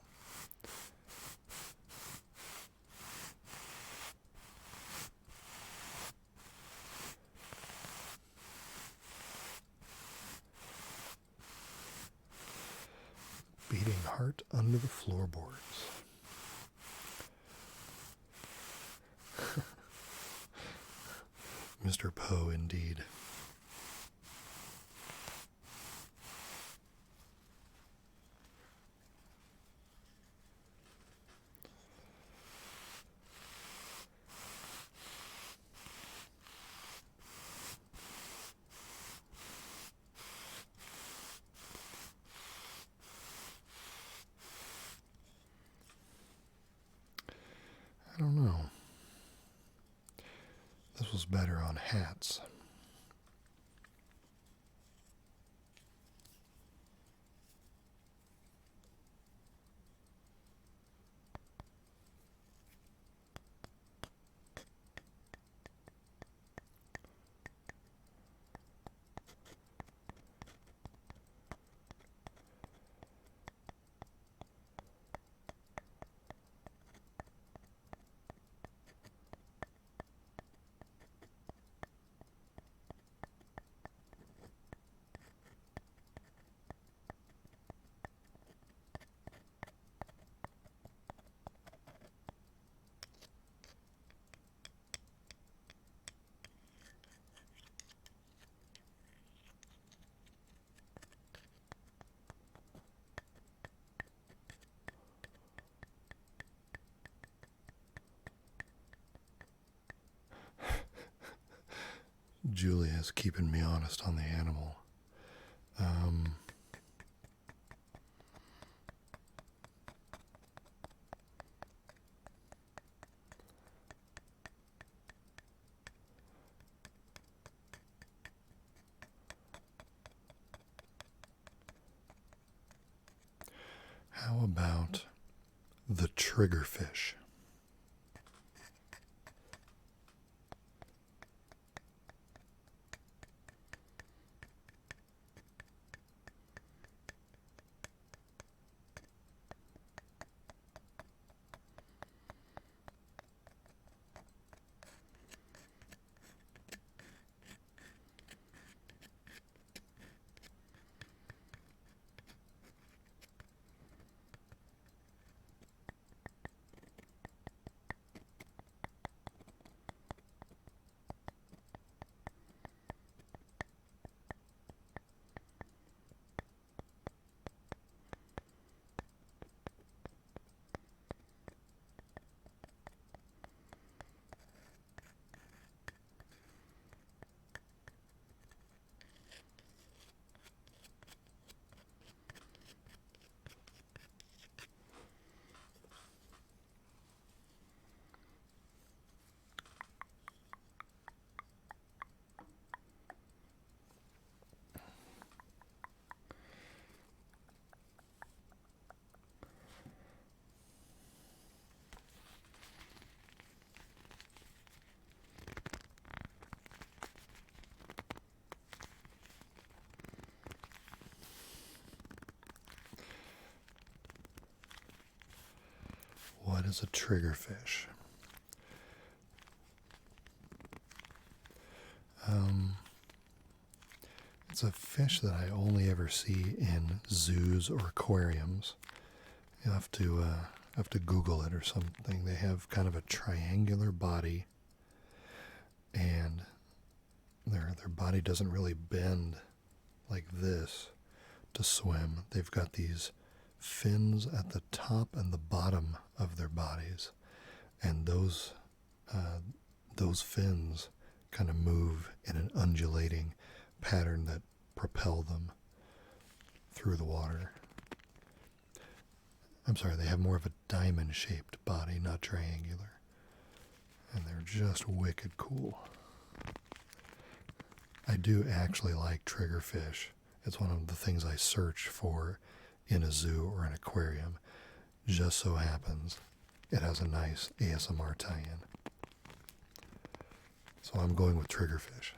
Beating heart under the floorboards. Mr. Poe, indeed. don't know. This was better on hats. Julia is keeping me honest on the animal. How about the triggerfish? What is a triggerfish? It's a fish that I only ever see in zoos or aquariums. You have to Google it or something. They have kind of a triangular body, and their body doesn't really bend like this to swim. They've got these fins at the top and the bottom of their bodies, and those fins kind of move in an undulating pattern that propel them through the water. I'm sorry, they have more of a diamond-shaped body, not triangular. And they're just wicked cool. I do actually like triggerfish. It's one of the things I search for in a zoo or an aquarium. Just so happens it has a nice ASMR tie-in. So I'm going with triggerfish.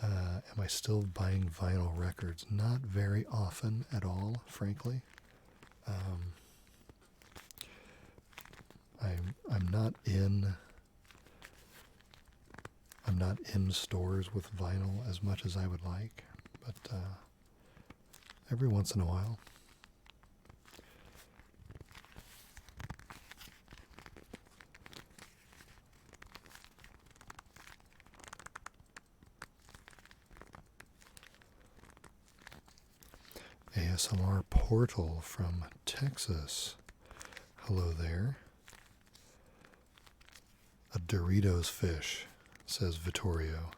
Am I still buying vinyl records? Not very often at all, frankly. I'm not in stores with vinyl as much as I would like, but every once in a while. ASMR Portal from Texas. Hello there. A Doritos fish, says Vittorio.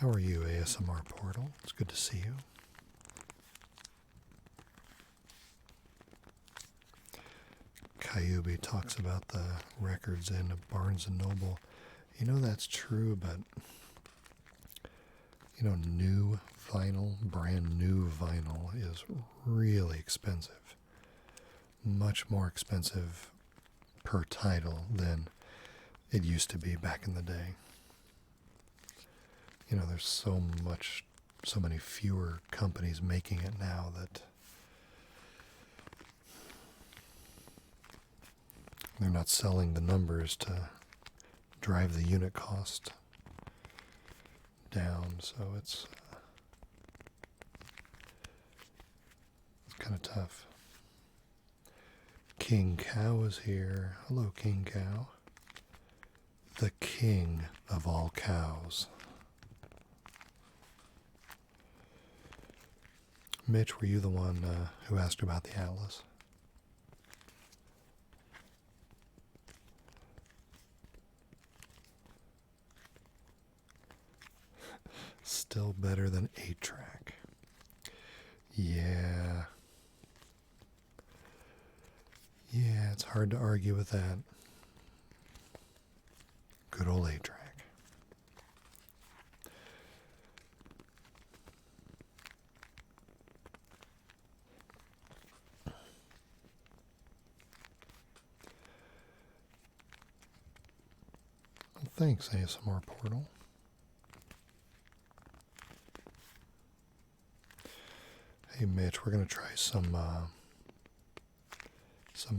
How are you, ASMR Portal? It's good to see you. Kyubi talks about the records in Barnes & Noble. You know, that's true, but, you know, new vinyl, brand new vinyl is really expensive. Much more expensive per title than it used to be back in the day. You know, there's so many fewer companies making it now that they're not selling the numbers to drive the unit cost down, so it's kind of tough. King Cow is here. Hello, King Cow. The king of all cows. Mitch, were you the one who asked about the Atlas? Still better than 8-track. Yeah. Yeah, it's hard to argue with that. Good old 8-track. Well, thanks, ASMR Portal. Hey Mitch, we're going to try some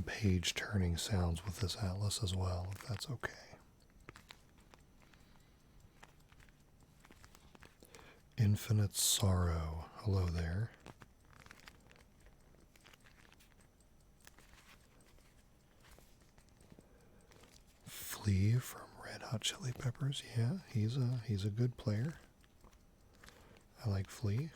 page turning sounds with this Atlas as well, if that's okay. Infinite Sorrow. Hello there. Flea from Red Hot Chili Peppers. Yeah, he's a good player. I like Flea.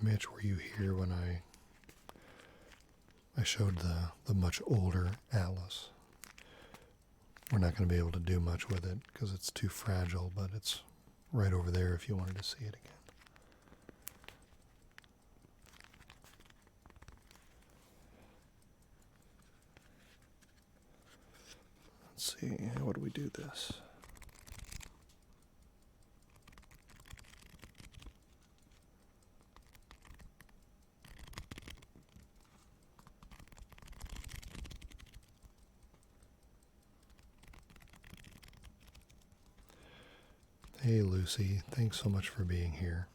Mitch, were you here when I showed the much older Atlas? We're not going to be able to do much with it because it's too fragile, but it's right over there if you wanted to see it again. Let's see, how would we do this? Hey Lucy, thanks so much for being here.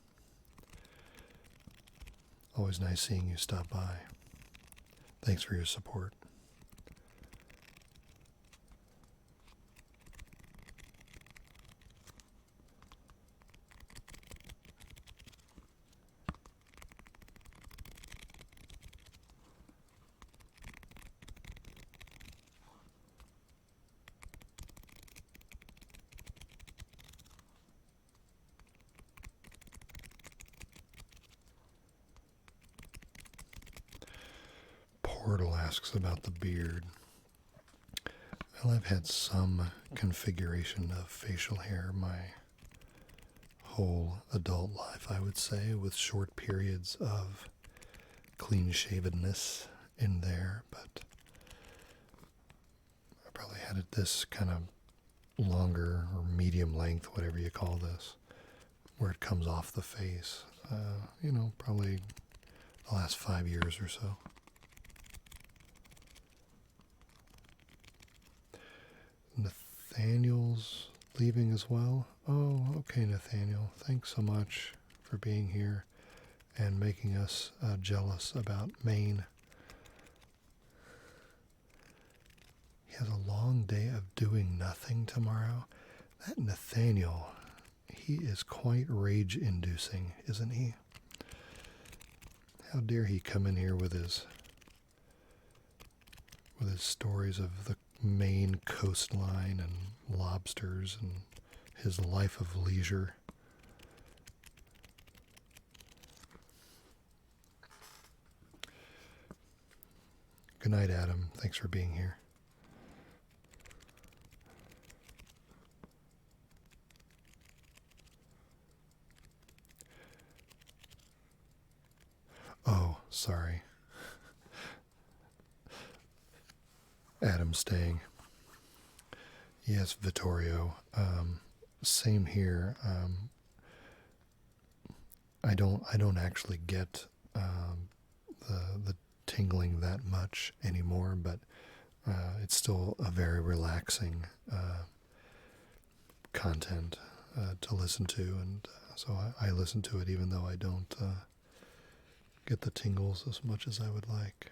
Always nice seeing you stop by. Thanks for your support. Portal asks about the beard. Well, I've had some configuration of facial hair my whole adult life, I would say, with short periods of clean-shavenness in there, but I probably had it this kind of longer or medium length, whatever you call this, where it comes off the face, probably the last 5 years or so. Nathaniel's leaving as well. Oh, okay, Nathaniel. Thanks so much for being here and making us jealous about Maine. He has a long day of doing nothing tomorrow. That Nathaniel He is quite rage-inducing, isn't he? How dare he come in here with his stories of the Maine coastline and lobsters and his life of leisure. Good night, Adam. Thanks for being here. Oh, sorry. Adam's staying. Yes, Vittorio. Same here. I don't actually get the tingling that much anymore, but it's still a very relaxing content to listen to, and so I listen to it even though I don't get the tingles as much as I would like.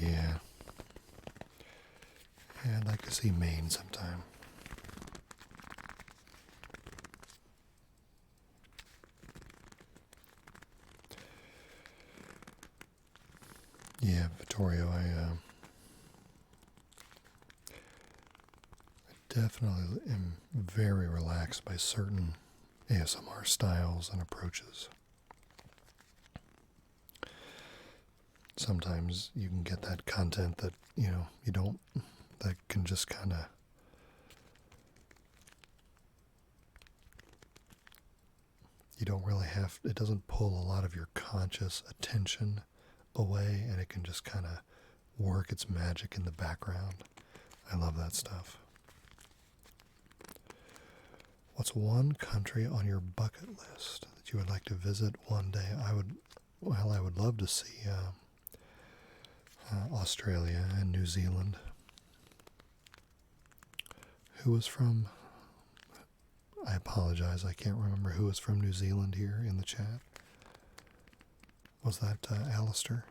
Yeah. Yeah, I'd like to see Maine sometime. Yeah, Vittorio, I definitely am very relaxed by certain ASMR styles and approaches. Sometimes you can get that content that, you don't, that can just kind of, you don't really have, it doesn't pull a lot of your conscious attention away, and it can just kind of work its magic in the background. I love that stuff. What's one country on your bucket list that you would like to visit one day? I would love to see Australia and New Zealand. Who was from, I apologize, I can't remember who was from New Zealand here in the chat. Was that Alistair?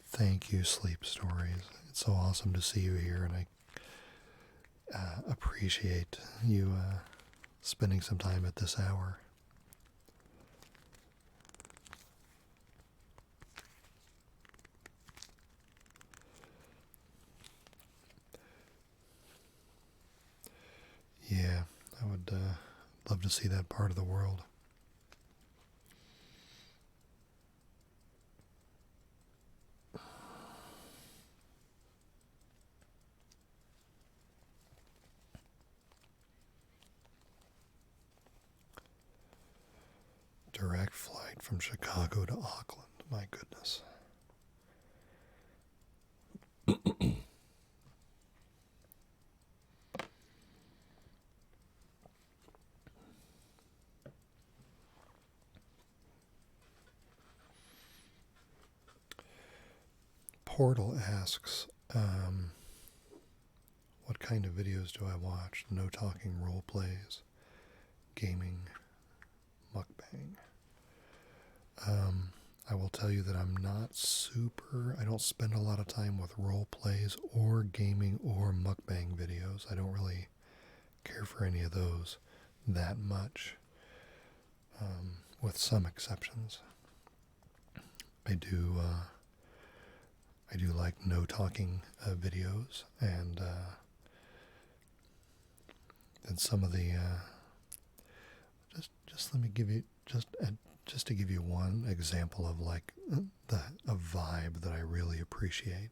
Thank you, Sleep Stories. It's so awesome to see you here, and I appreciate you spending some time at this hour. Yeah, I would love to see that part of the world. Direct flight from Chicago to Auckland. My goodness. Portal asks, what kind of videos do I watch? No talking role plays, gaming, mukbang. I will tell you that I'm not I don't spend a lot of time with role plays or gaming or mukbang videos. I don't really care for any of those that much, with some exceptions. I do like no talking videos, and some of the just let me give you just to give you one example of like a vibe that I really appreciate.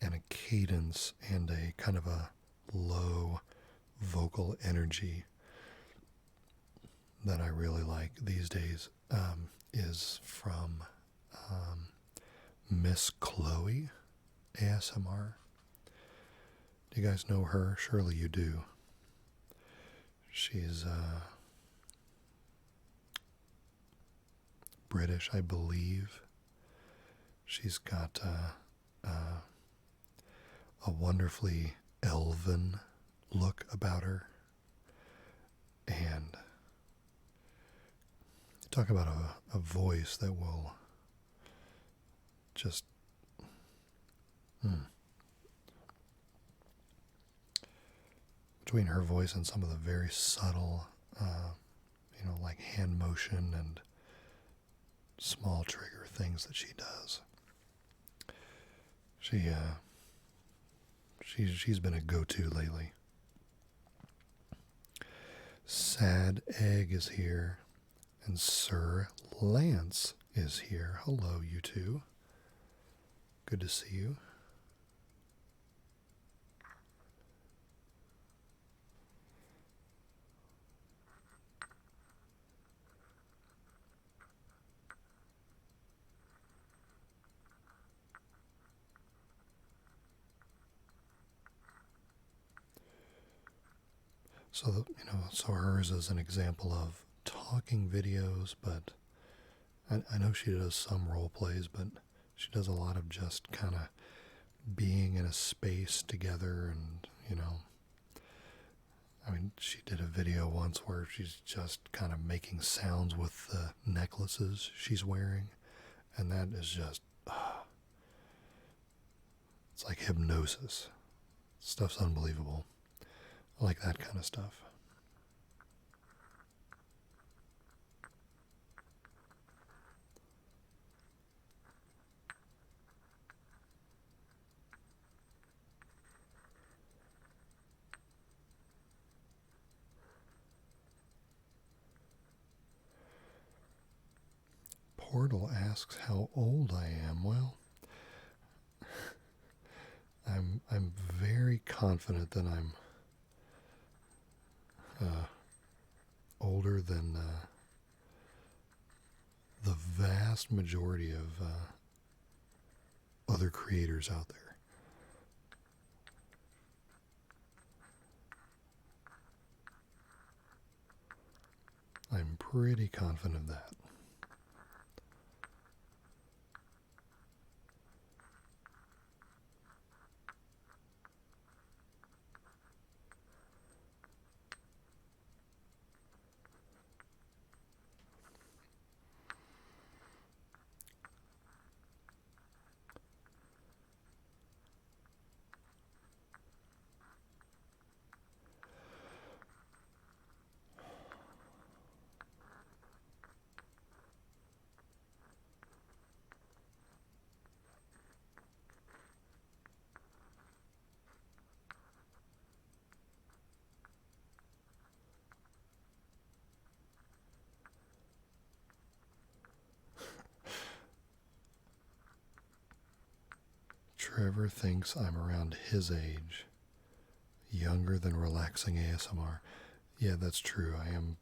and a cadence and a kind of a low vocal energy that I really like these days is from Miss Chloe ASMR. Do you guys know her? Surely you do. She's British, I believe. She's got a wonderfully elven look about her. And talk about a voice that will just between her voice and some of the very subtle, like hand motion and small trigger things that she does. She's been a go-to lately. Sad Egg is here, and Sir Lance is here. Hello, you two. Good to see you. So, so hers is an example of talking videos, but I know she does some role plays, but she does a lot of just kind of being in a space together. And, she did a video once where she's just kind of making sounds with the necklaces she's wearing. And that is just, it's like hypnosis. Stuff's unbelievable. I like that kind of stuff. Portal asks how old I am. Well, I'm very confident that I'm older than the vast majority of other creators out there. I'm pretty confident of that. Trevor thinks I'm around his age, younger than relaxing ASMR. Yeah, that's true. I am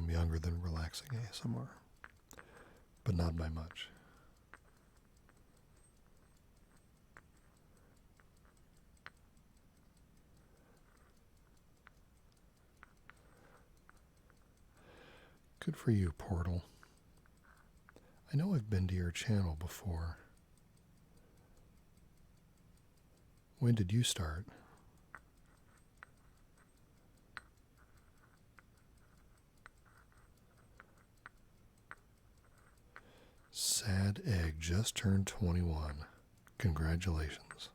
younger than relaxing ASMR, but not by much. Good for you, Portal. I know I've been to your channel before. When did you start? Sad Egg just turned 21. Congratulations.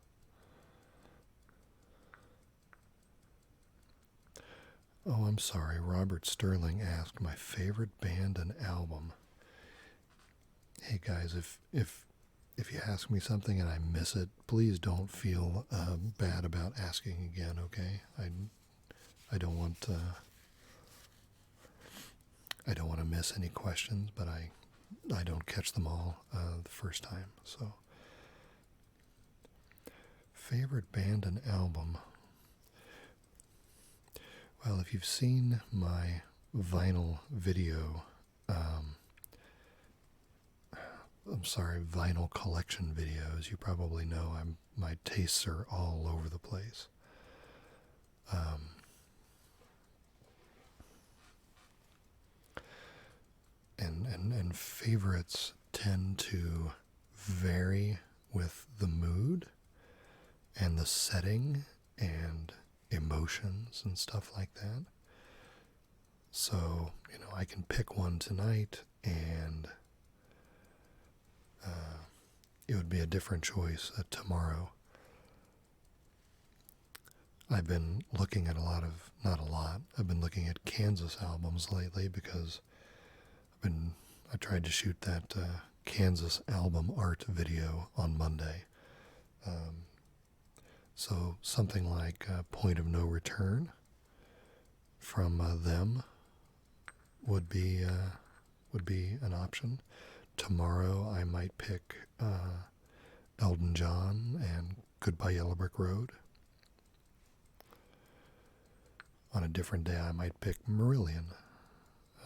Oh, I'm sorry. Robert Sterling asked my favorite band and album. Hey guys, if you ask me something and I miss it, please don't feel bad about asking again. Okay, I don't want to miss any questions, but I don't catch them all the first time. So Favorite band and album? Well, if you've seen my vinyl video, vinyl collection videos, you probably know my tastes are all over the place. And favorites tend to vary with the mood and the setting and emotions and stuff like that. So, I can pick one tonight and it would be a different choice tomorrow. I've been looking at I've been looking at Kansas albums lately because I tried to shoot that Kansas album art video on Monday. So something like Point of No Return from them would be an option. Tomorrow I might pick Elton John and Goodbye Yellow Brick Road. On a different day I might pick Marillion.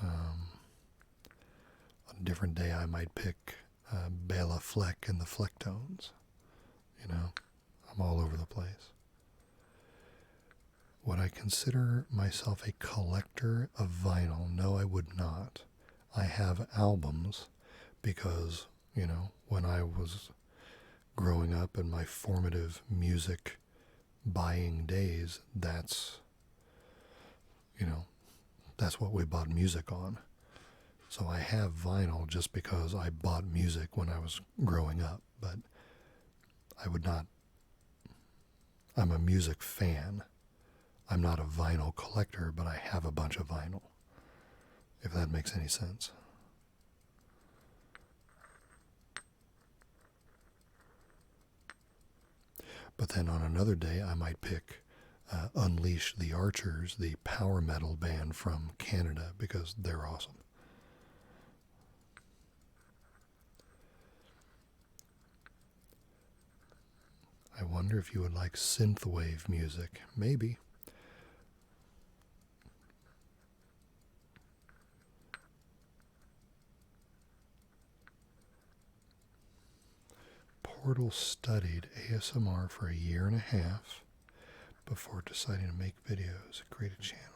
On a different day I might pick Bela Fleck and the Flecktones. I'm all over the place. Would I consider myself a collector of vinyl? No, I would not. I have albums because, when I was growing up in my formative music buying days, that's what we bought music on. So I have vinyl just because I bought music when I was growing up, but I would not. I'm a music fan. I'm not a vinyl collector, but I have a bunch of vinyl, if that makes any sense. But then on another day, I might pick Unleash the Archers, the power metal band from Canada, because they're awesome. I wonder if you would like synthwave music. Maybe. Portal studied ASMR for a year and a half before deciding to make videos and create a channel.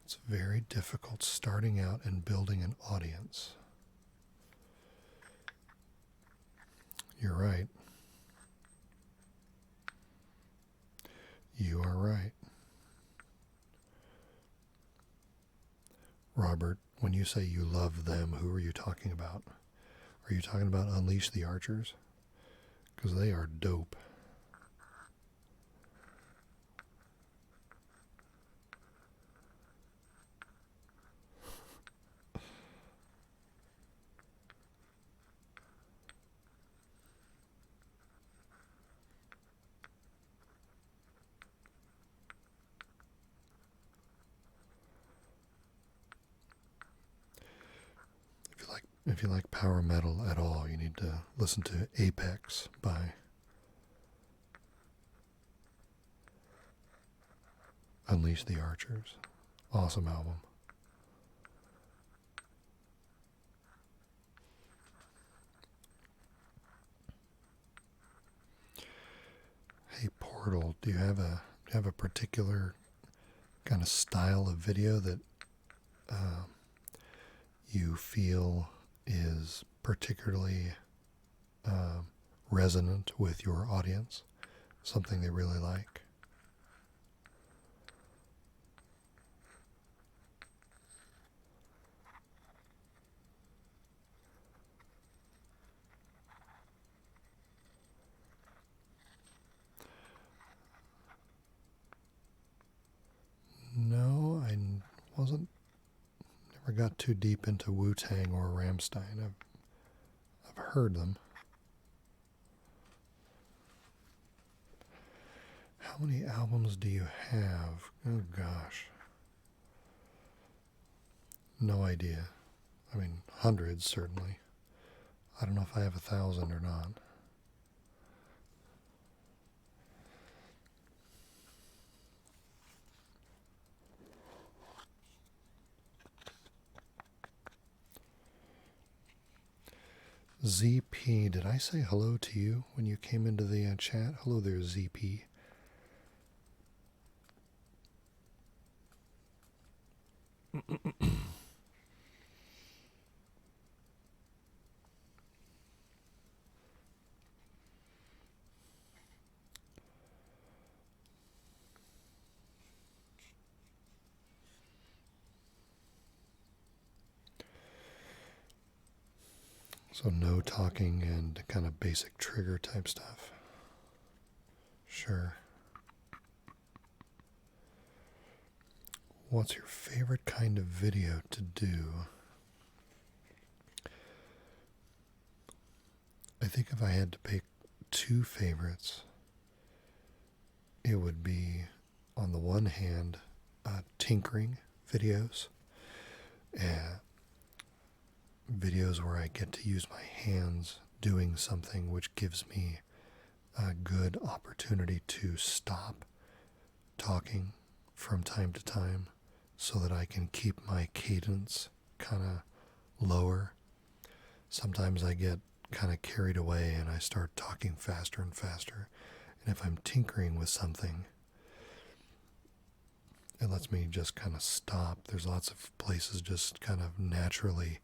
It's very difficult starting out and building an audience. You're right. You are right. Robert, when you say you love them, who are you talking about? Are you talking about Unleash the Archers? Because they are dope. If you like power metal at all, you need to listen to Apex by Unleash the Archers. Awesome album. Hey Portal, do you have a particular kind of style of video that you feel is particularly resonant with your audience? Something they really like? No, I wasn't. Never got too deep into Wu-Tang or Rammstein. I've heard them. How many albums do you have? Oh gosh. No idea. I mean, hundreds certainly. I don't know if I have 1,000 or not. ZP, did I say hello to you when you came into the chat? Hello there, ZP. So no talking and kind of basic trigger type stuff. Sure. What's your favorite kind of video to do? I think if I had to pick two favorites, it would be, on the one hand, tinkering videos. Videos where I get to use my hands doing something which gives me a good opportunity to stop talking from time to time so that I can keep my cadence kind of lower. Sometimes I get kind of carried away and I start talking faster and faster. And if I'm tinkering with something, it lets me just kind of stop. There's lots of places just kind of naturally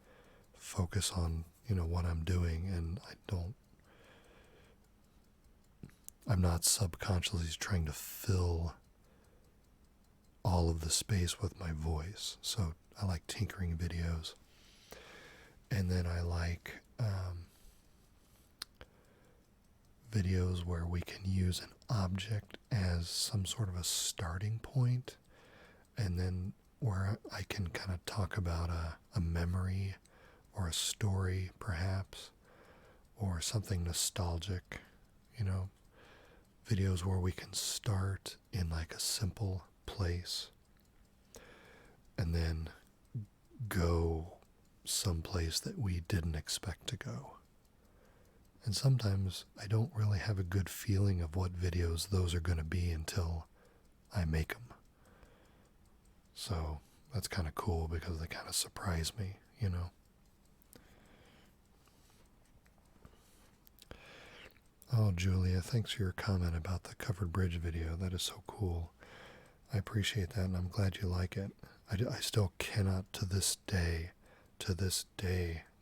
focus on, what I'm doing, and I'm not subconsciously trying to fill all of the space with my voice. So I like tinkering videos. And then I like videos where we can use an object as some sort of a starting point, and then where I can kind of talk about a memory or a story, perhaps, or something nostalgic, videos where we can start in like a simple place and then go someplace that we didn't expect to go. And sometimes I don't really have a good feeling of what videos those are going to be until I make them. So that's kind of cool because they kind of surprise me, Oh, Julia, thanks for your comment about the covered bridge video. That is so cool. I appreciate that, and I'm glad you like it. I still cannot, to this day,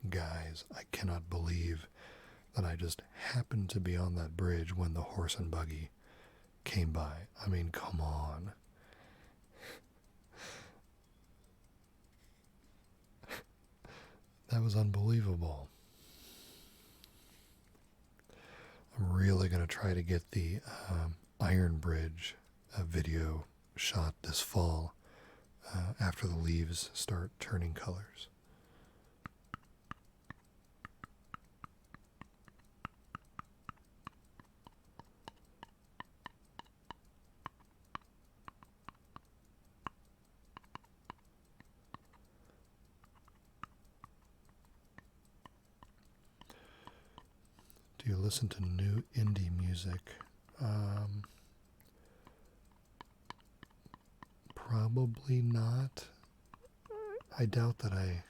guys, I cannot believe that I just happened to be on that bridge when the horse and buggy came by. I mean, come on. That was unbelievable. I'm really going to try to get the Iron Bridge video shot this fall after the leaves start turning colors. Do you listen to new indie music? Probably not. I doubt that I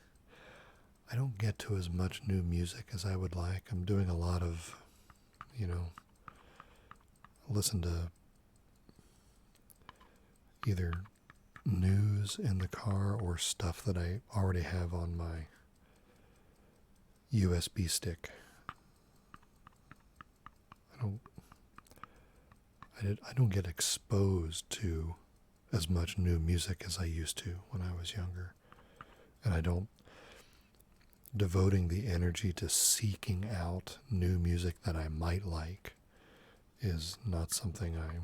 don't get to as much new music as I would like. I'm doing a lot of, listen to either news in the car or stuff that I already have on my USB stick. I don't get exposed to as much new music as I used to when I was younger. And devoting the energy to seeking out new music that I might like is not something I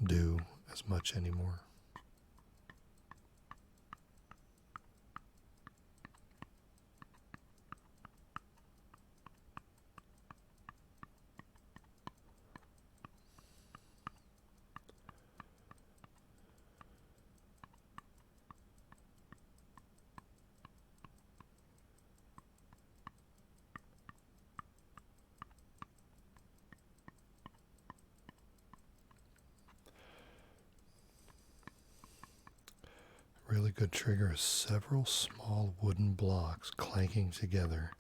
do as much anymore. Really good trigger is several small wooden blocks clanking together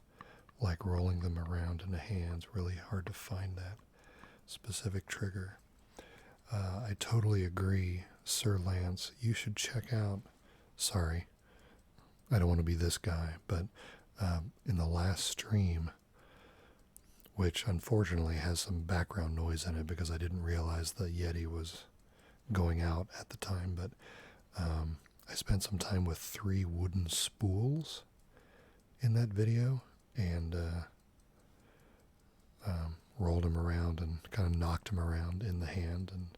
like rolling them around in the hands. Really hard to find that specific trigger. I totally agree, Sir Lance. You should check out, sorry, I don't want to be this guy, but in the last stream, which unfortunately has some background noise in it because I didn't realize the Yeti was going out at the time, but I spent some time with 3 wooden spools in that video and rolled them around and kind of knocked them around in the hand, and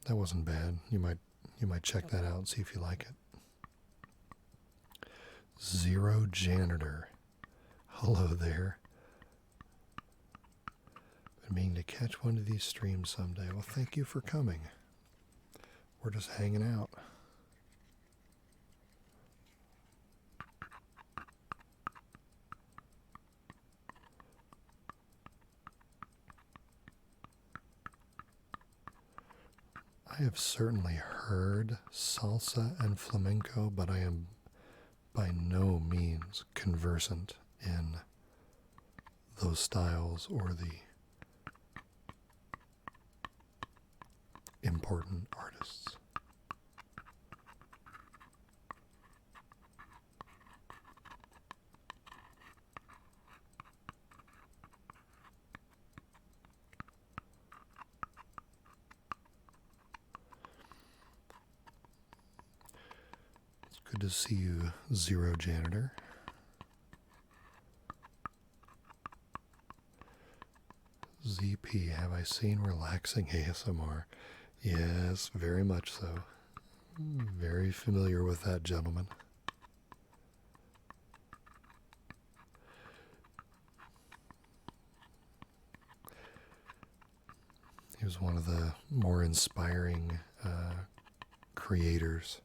that wasn't bad. You might check that out and see if you like it. Zero Janitor. Hello there. Been meaning to catch one of these streams someday. Well, thank you for coming. We're just hanging out. I have certainly heard salsa and flamenco, but I am by no means conversant in those styles or the important artists. Good to see you, Zero Janitor. ZP, have I seen relaxing ASMR? Yes, very much so. Very familiar with that gentleman. He was one of the more inspiring creators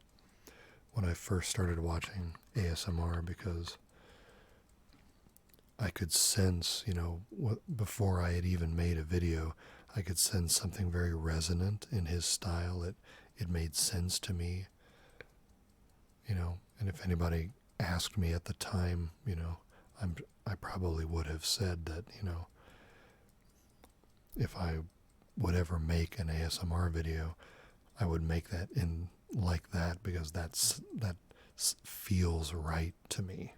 when I first started watching ASMR, because I could sense, before I had even made a video, I could sense something very resonant in his style. It made sense to me, and if anybody asked me at the time, I probably would have said that, if I would ever make an ASMR video, I would make that in like that, because that feels right to me,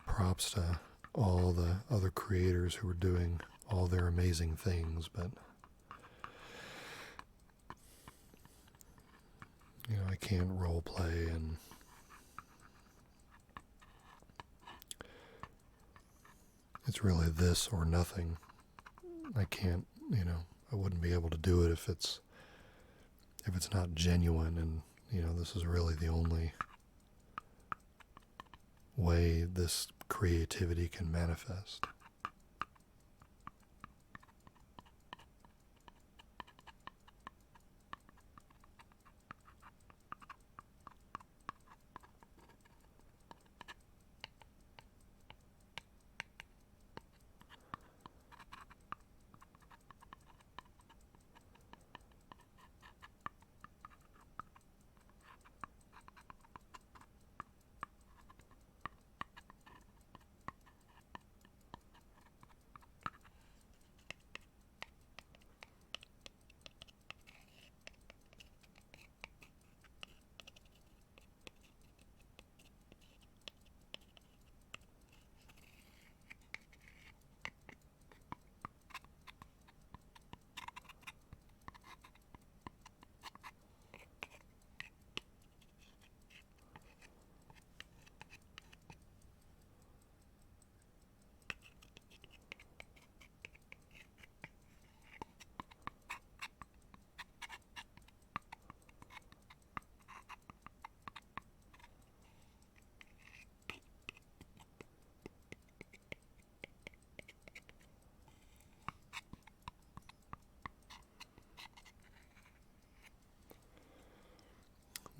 Props to all the other creators who are doing all their amazing things, but I can't role play, and it's really this or nothing. I can't, I wouldn't be able to do it if it's not genuine, and this is really the only way this creativity can manifest.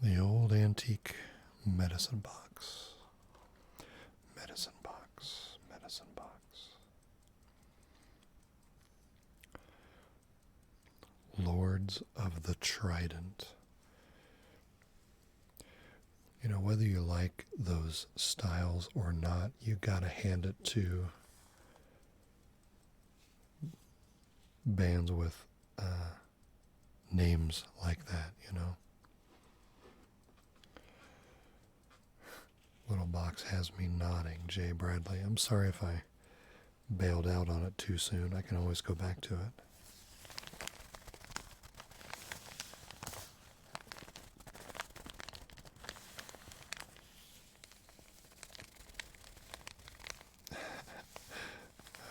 The old antique medicine box. Medicine box. Medicine box. Lords of the Trident. You know, whether you like those styles or not, you gotta hand it to bands with names like that, you know. Little box has me nodding, Jay Bradley. I'm sorry if I bailed out on it too soon. I can always go back to it.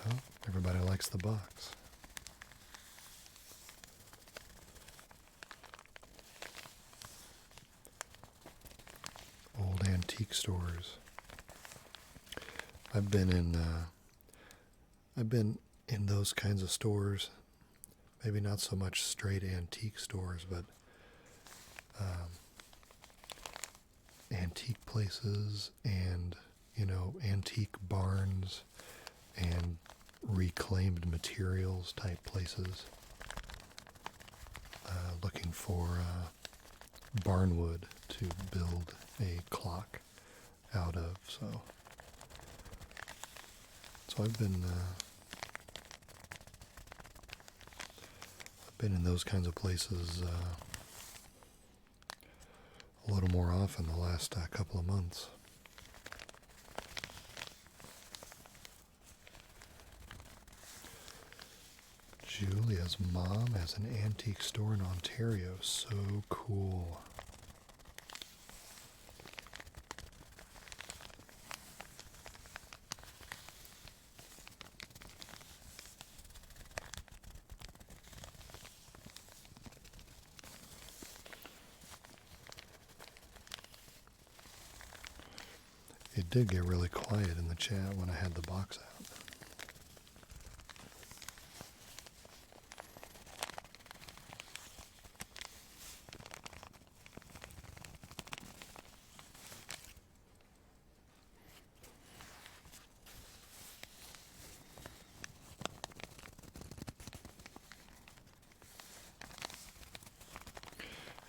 Well, everybody likes the box. Old antique stores. I've been in those kinds of stores. Maybe not so much straight antique stores, but antique places and, you know, antique barns and reclaimed materials type places. Looking for barnwood to build a clock out of. So I've been in those kinds of places a little more often the last couple of months. Julia's mom has an antique store in Ontario. So cool. It did get really quiet in the chat when I had the box out.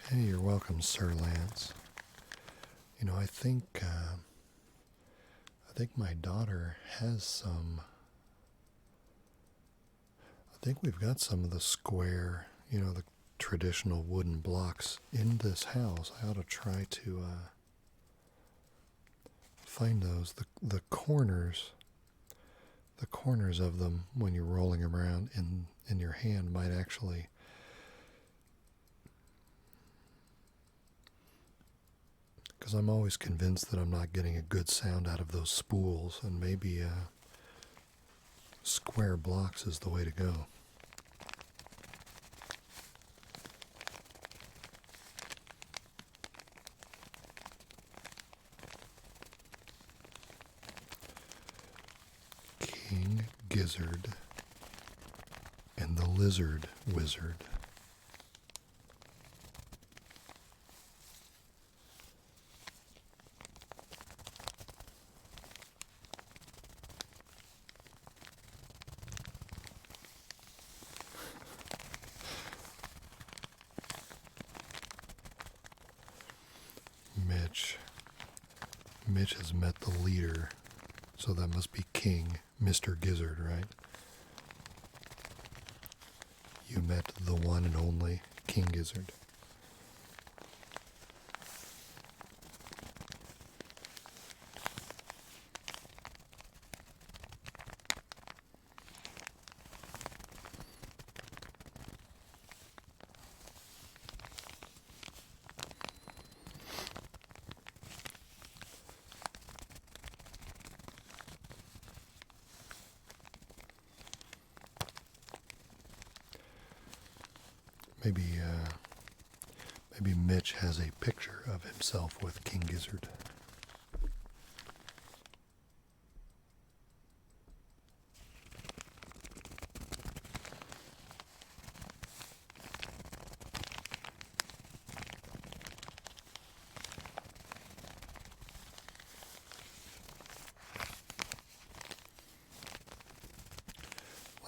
Hey, you're welcome, Sir Lance. You know, I think my daughter has some. I think we've got some of the square, you know, the traditional wooden blocks in this house. I ought to try to find those. The corners of them when you're rolling around in your hand might actually because I'm always convinced that I'm not getting a good sound out of those spools, and maybe square blocks is the way to go. King Gizzard and the Lizard Wizard. Mitch has met the leader, so that must be King, Mr. Gizzard, right? You met the one and only King Gizzard. Maybe Mitch has a picture of himself with King Gizzard.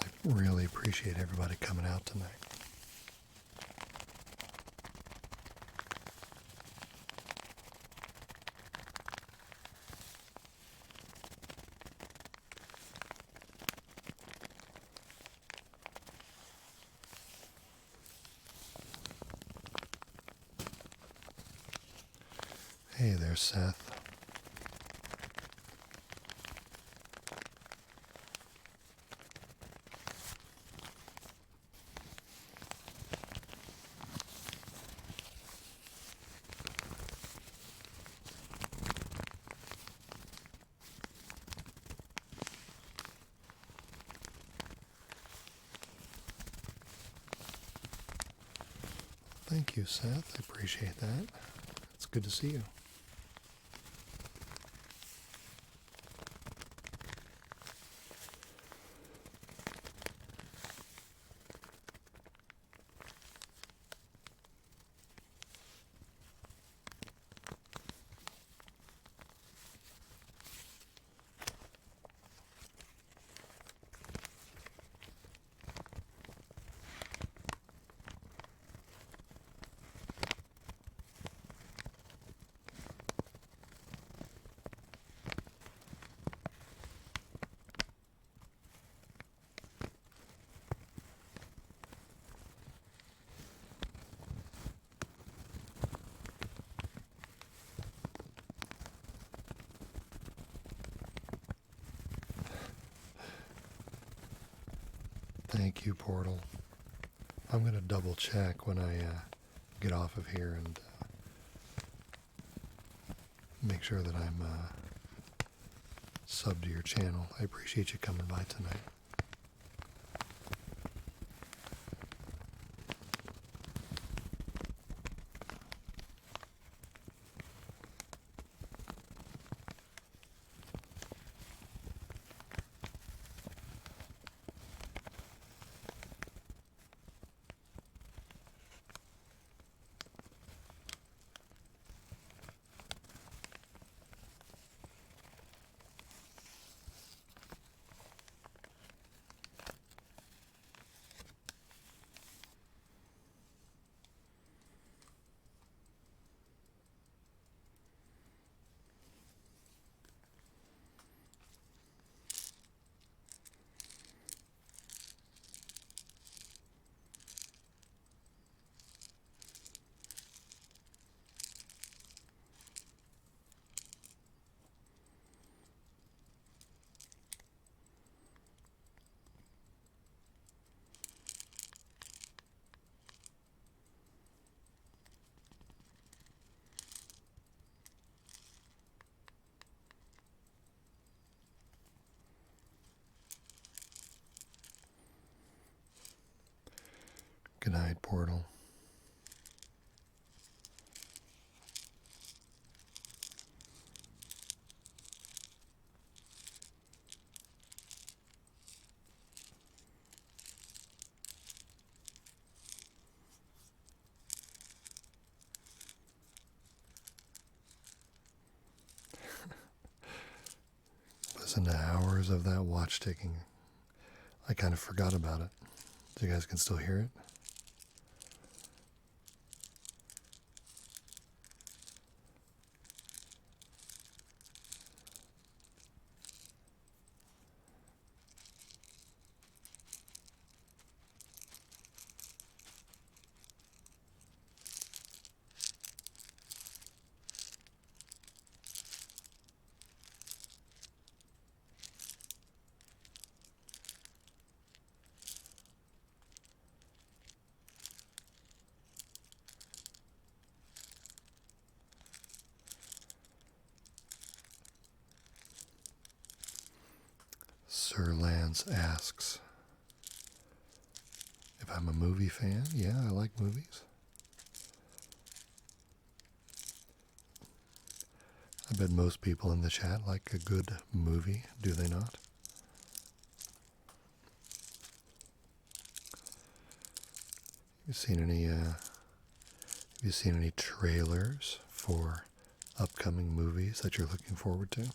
I really appreciate everybody coming out tonight. Hey there, Seth. Thank you, Seth. I appreciate that. It's good to see you. Thank you, Portal. I'm going to double check when I get off of here and make sure that I'm sub to your channel. I appreciate you coming by tonight. Good night, Portal. Listen to hours of that watch ticking. I kind of forgot about it. So you guys can still hear it? Sir Lance asks if I'm a movie fan. Yeah, I like movies. I bet most people in the chat like a good movie, do they not? You seen any have you seen any trailers for upcoming movies that you're looking forward to?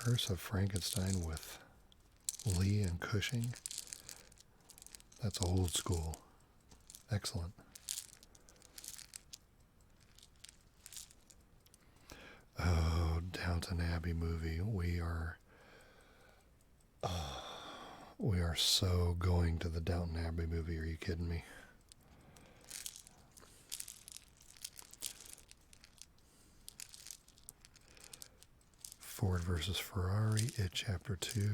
Curse of Frankenstein with Lee and Cushing. That's old school. Excellent. Oh, Downton Abbey movie. We are so going to the Downton Abbey movie. Are you kidding me? Ford versus Ferrari, It Chapter 2.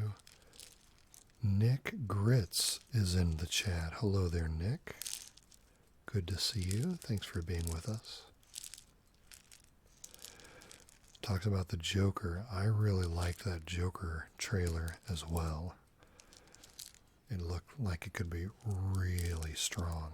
Nick Gritz is in the chat. Hello there, Nick. Good to see you. Thanks for being with us. Talks about the Joker. I really liked that Joker trailer as well. It looked like it could be really strong.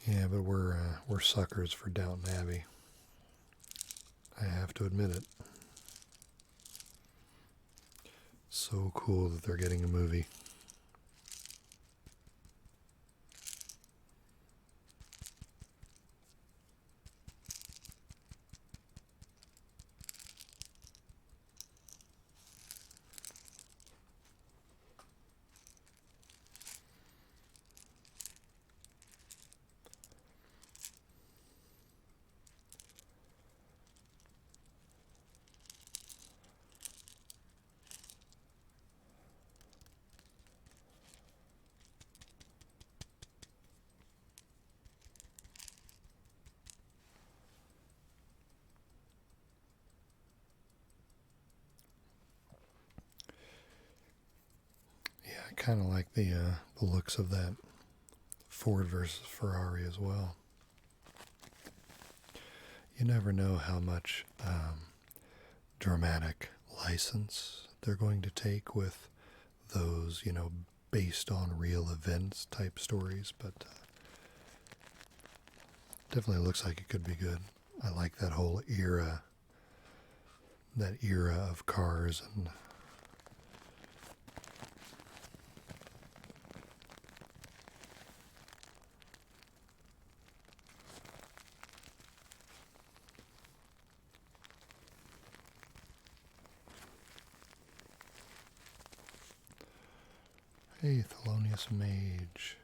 Yeah, but we're suckers for Downton Abbey. I have to admit it. So cool that they're getting a movie. I kind of like the looks of that Ford versus Ferrari as well. You never know how much dramatic license they're going to take with those, based on real events type stories, but definitely looks like it could be good. I like that whole era, of cars and hey, Thelonious Mage.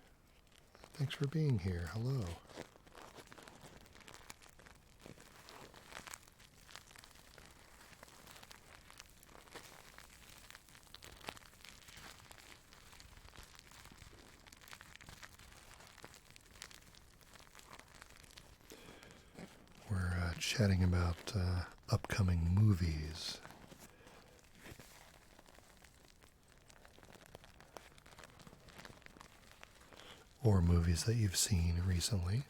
Thanks for being here. Hello. We're chatting about upcoming movies. Or movies that you've seen recently.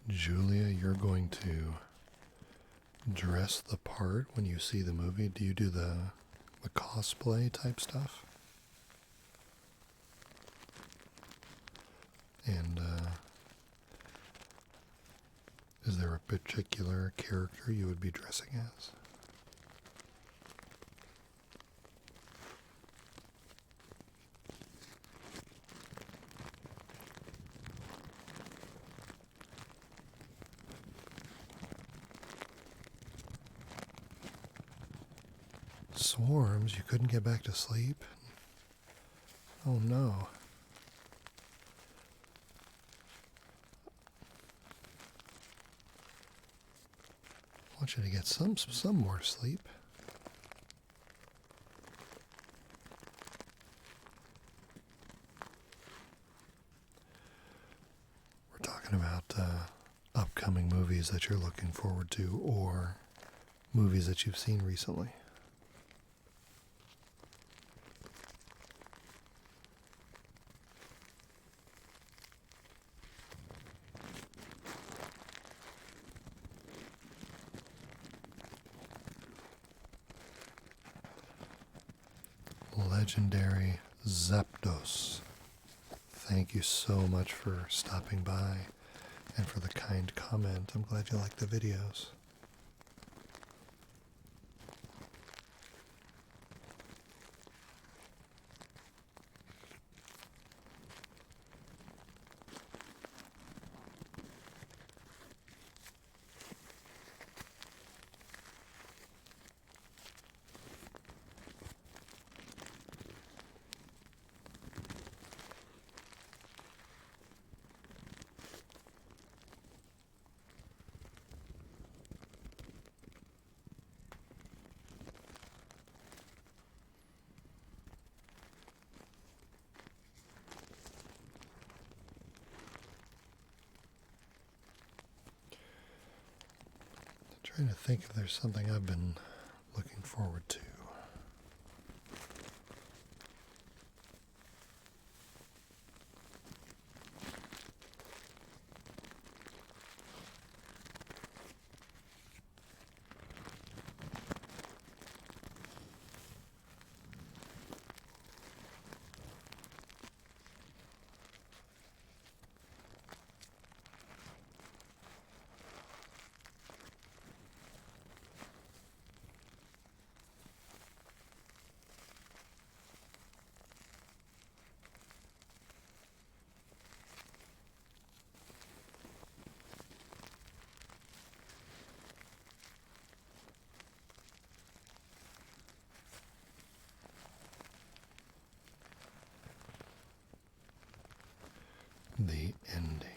Julia, you're going to dress the part when you see the movie. Do you do the cosplay type stuff? And is there a particular character you would be dressing as? swarms. You couldn't get back to sleep? Oh no. I want you to get some more sleep. We're talking about upcoming movies that you're looking forward to, or movies that you've seen recently. Legendary Zapdos. Thank you so much for stopping by and for the kind comment. I'm glad you like the videos. Trying to think if there's something I've been looking forward to. The ending.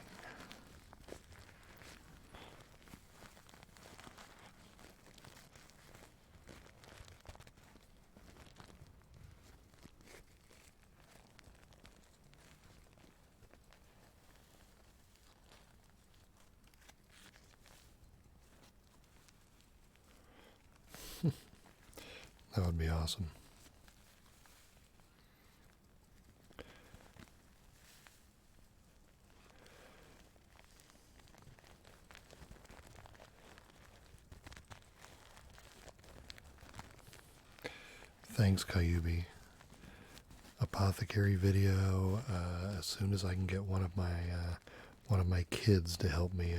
That would be awesome. Thanks, Kayubi. Apothecary video. As soon as I can get one of my kids to help me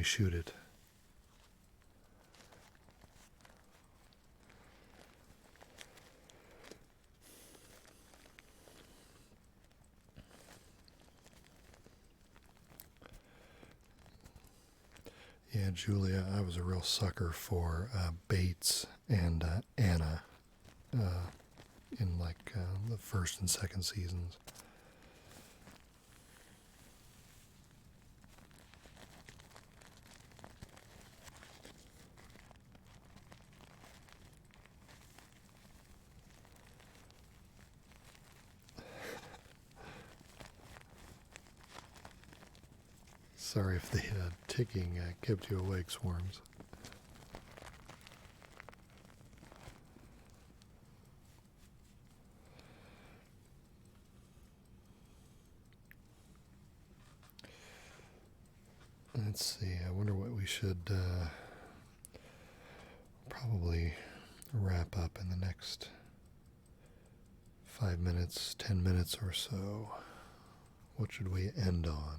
shoot it. Yeah, Julia, I was a real sucker for Bates and Anna in the first and second seasons. Sorry if the ticking kept you awake, Swarms. Let's see, I wonder what we should probably wrap up in the next 5 minutes, 10 minutes or so. What should we end on?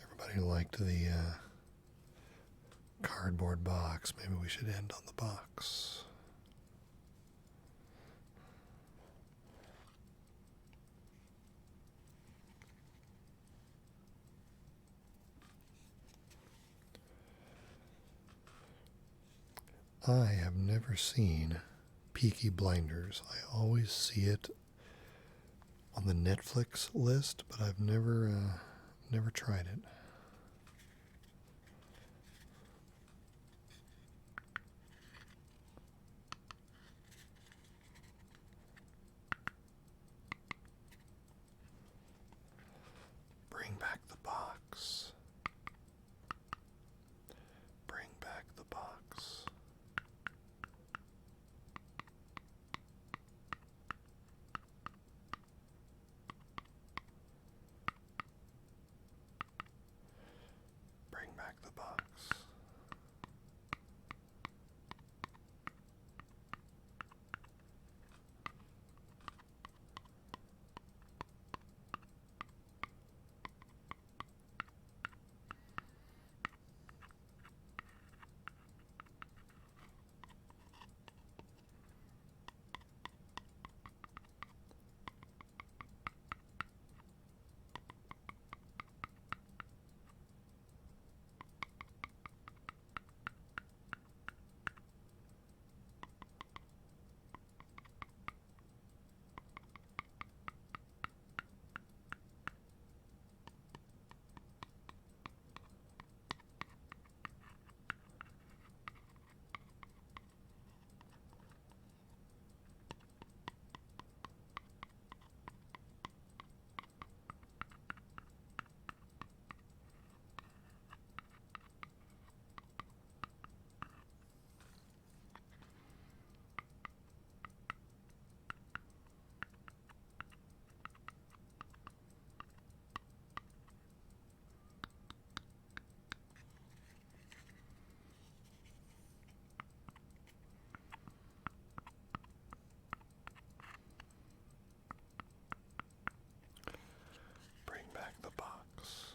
Everybody liked the cardboard box. Maybe we should end on the box. I have never seen Peaky Blinders. I always see it on the Netflix list, but I've never tried it. Bring back the box. Bring back the box. Bring back the box. Bring back the box.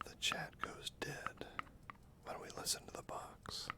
The chat goes dead when we listen to the box.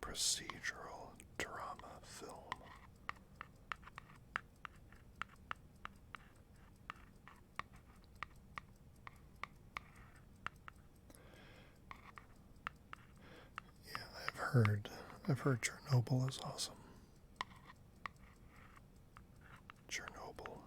Procedural drama film. Yeah, I've heard Chernobyl is awesome. Chernobyl.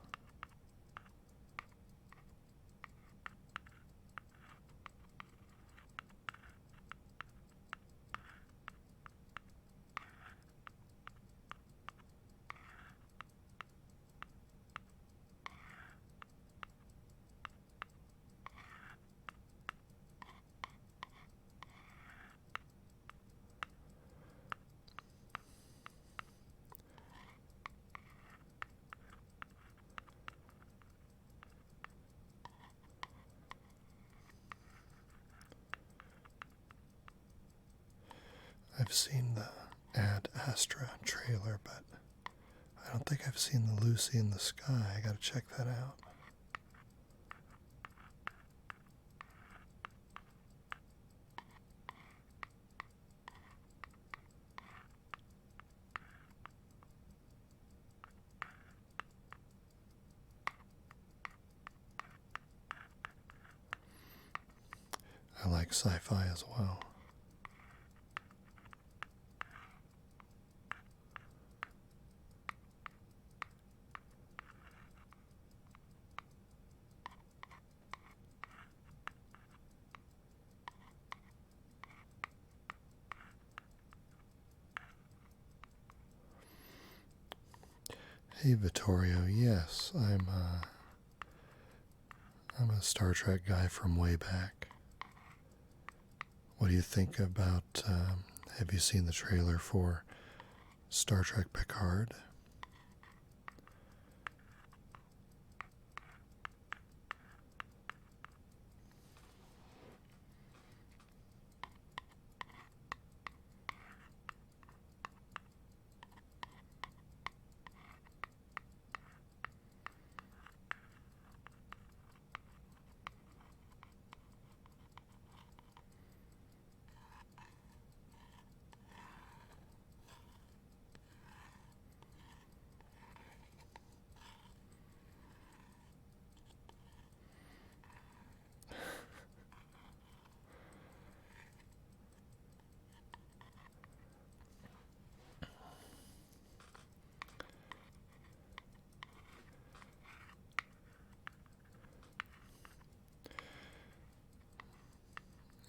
I've seen the Ad Astra trailer, but I don't think I've seen the Lucy in the Sky. I gotta check that out. I like sci-fi as well. Hey Vittorio, yes, I'm a Star Trek guy from way back. What do you think about, have you seen the trailer for Star Trek Picard?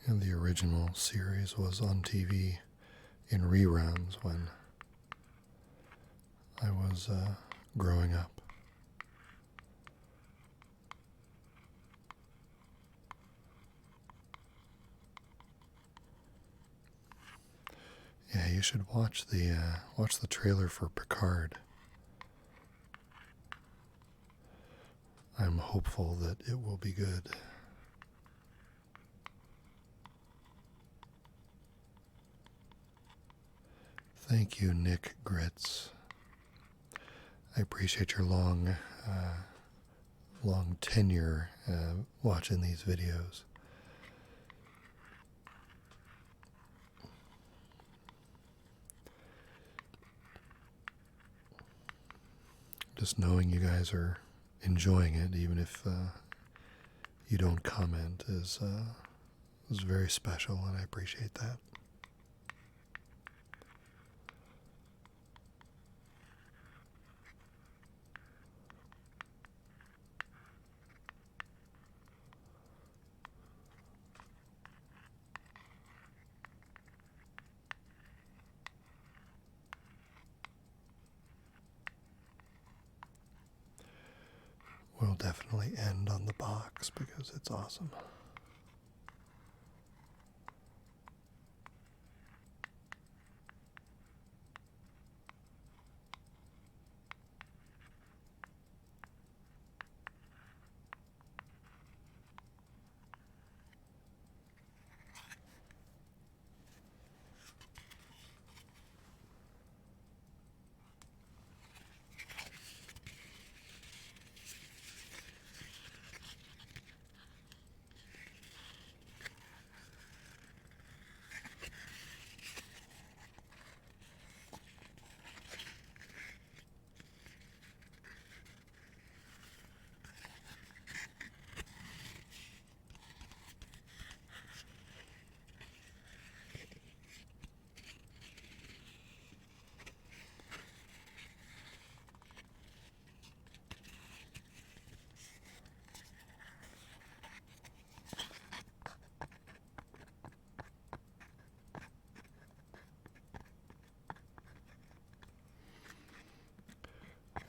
And the original series was on TV in reruns when I was growing up. Yeah, you should watch the trailer for Picard. I'm hopeful that it will be good. Thank you, Nick Gritz. I appreciate your long tenure watching these videos. Just knowing you guys are enjoying it, even if you don't comment, is very special, and I appreciate that. We'll definitely end on the box because it's awesome.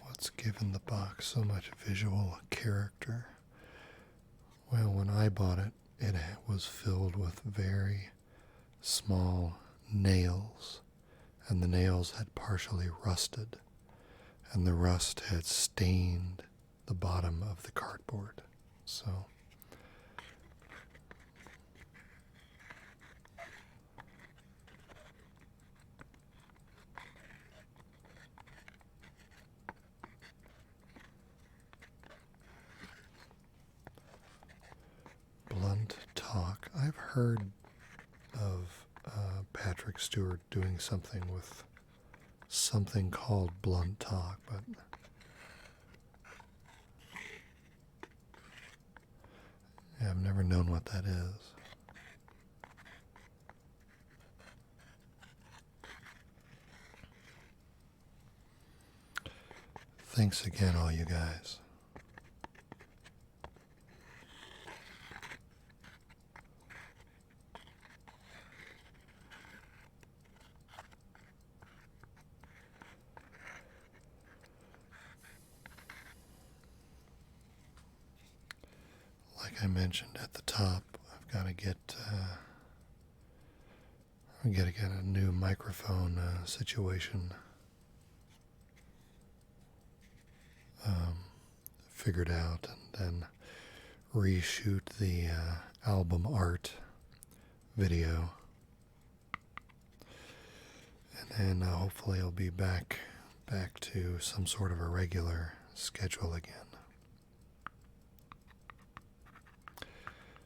What's given the box so much visual character? Well, when I bought it, it was filled with very small nails, and the nails had partially rusted, and the rust had stained the bottom of the cardboard. So blunt talk. I've heard of Patrick Stewart doing something with something called blunt talk, but yeah, I've never known what that is. Thanks again, all you guys. like I mentioned at the top, I've got to get a new microphone situation figured out, and then reshoot the album art video, and then hopefully I'll be back to some sort of a regular schedule again.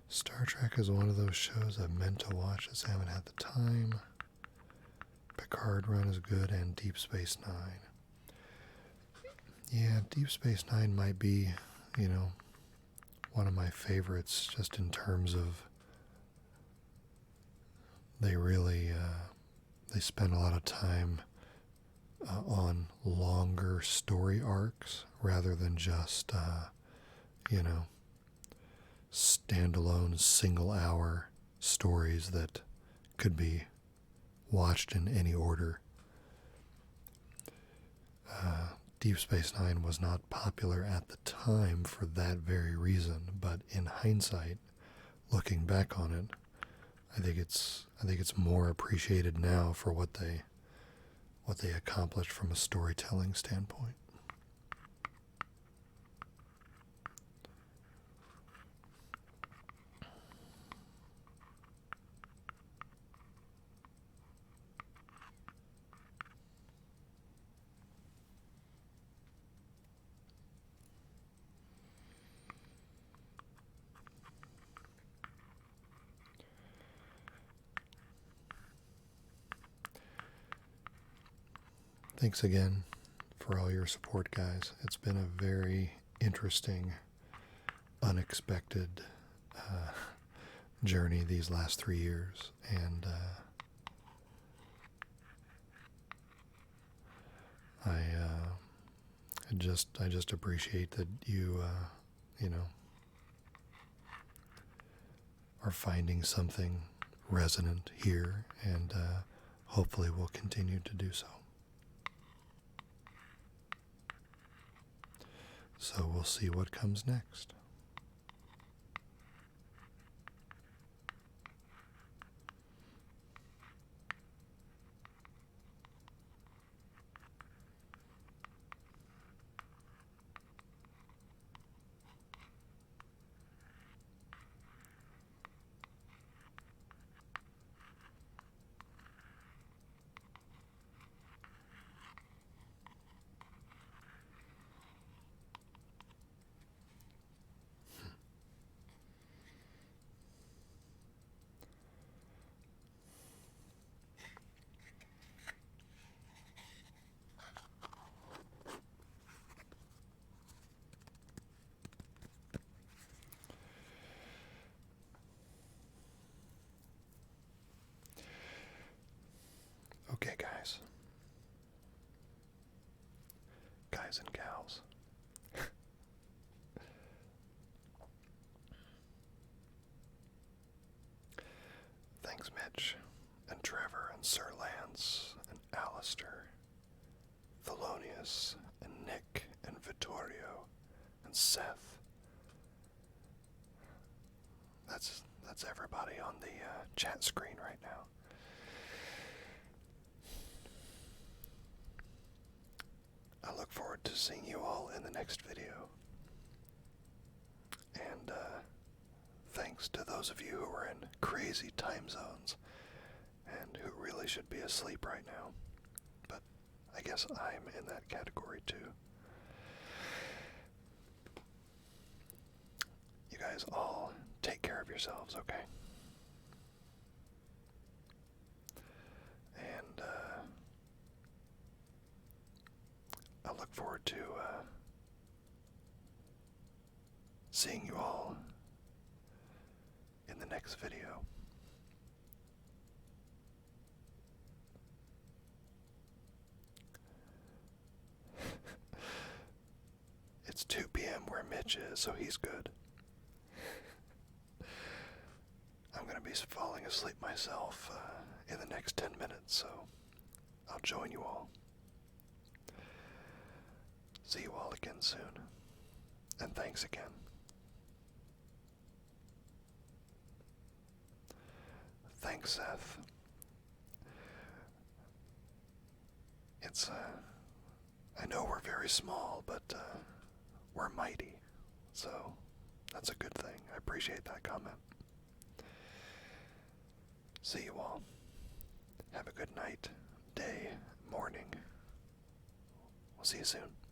Star Trek is one of those shows I've meant to watch, just haven't had the time. Picard Run is good, and Deep Space Nine. Yeah, Deep Space Nine might be, one of my favorites, just in terms of they really they spend a lot of time on longer story arcs rather than just standalone single-hour stories that could be watched in any order. Deep Space Nine was not popular at the time for that very reason, but in hindsight, looking back on it, I think it's more appreciated now for what they accomplished from a storytelling standpoint. Thanks again for all your support, guys. It's been a very interesting, unexpected journey these last 3 years, and I just appreciate that you are finding something resonant here, and hopefully will continue to do so. So we'll see what comes next. Okay, guys and gals. Thanks, Mitch, and Trevor, and Sir Lance, and Alistair, Thelonious, and Nick, and Vittorio, and Seth. That's everybody on the chat screen right now. I look forward to seeing you all in the next video. And thanks to those of you who are in crazy time zones and who really should be asleep right now. But I guess I'm in that category too. You guys all take care of yourselves, okay? And I look forward to seeing you all in the next video. It's 2 p.m. where Mitch is, so he's good. I'm going to be falling asleep myself in the next 10 minutes, so I'll join you all. See you all again soon. And thanks again. thanks, Seth. It's, I know we're very small, but we're mighty. So that's a good thing. I appreciate that comment. See you all. Have a good night, day, morning. We'll see you soon.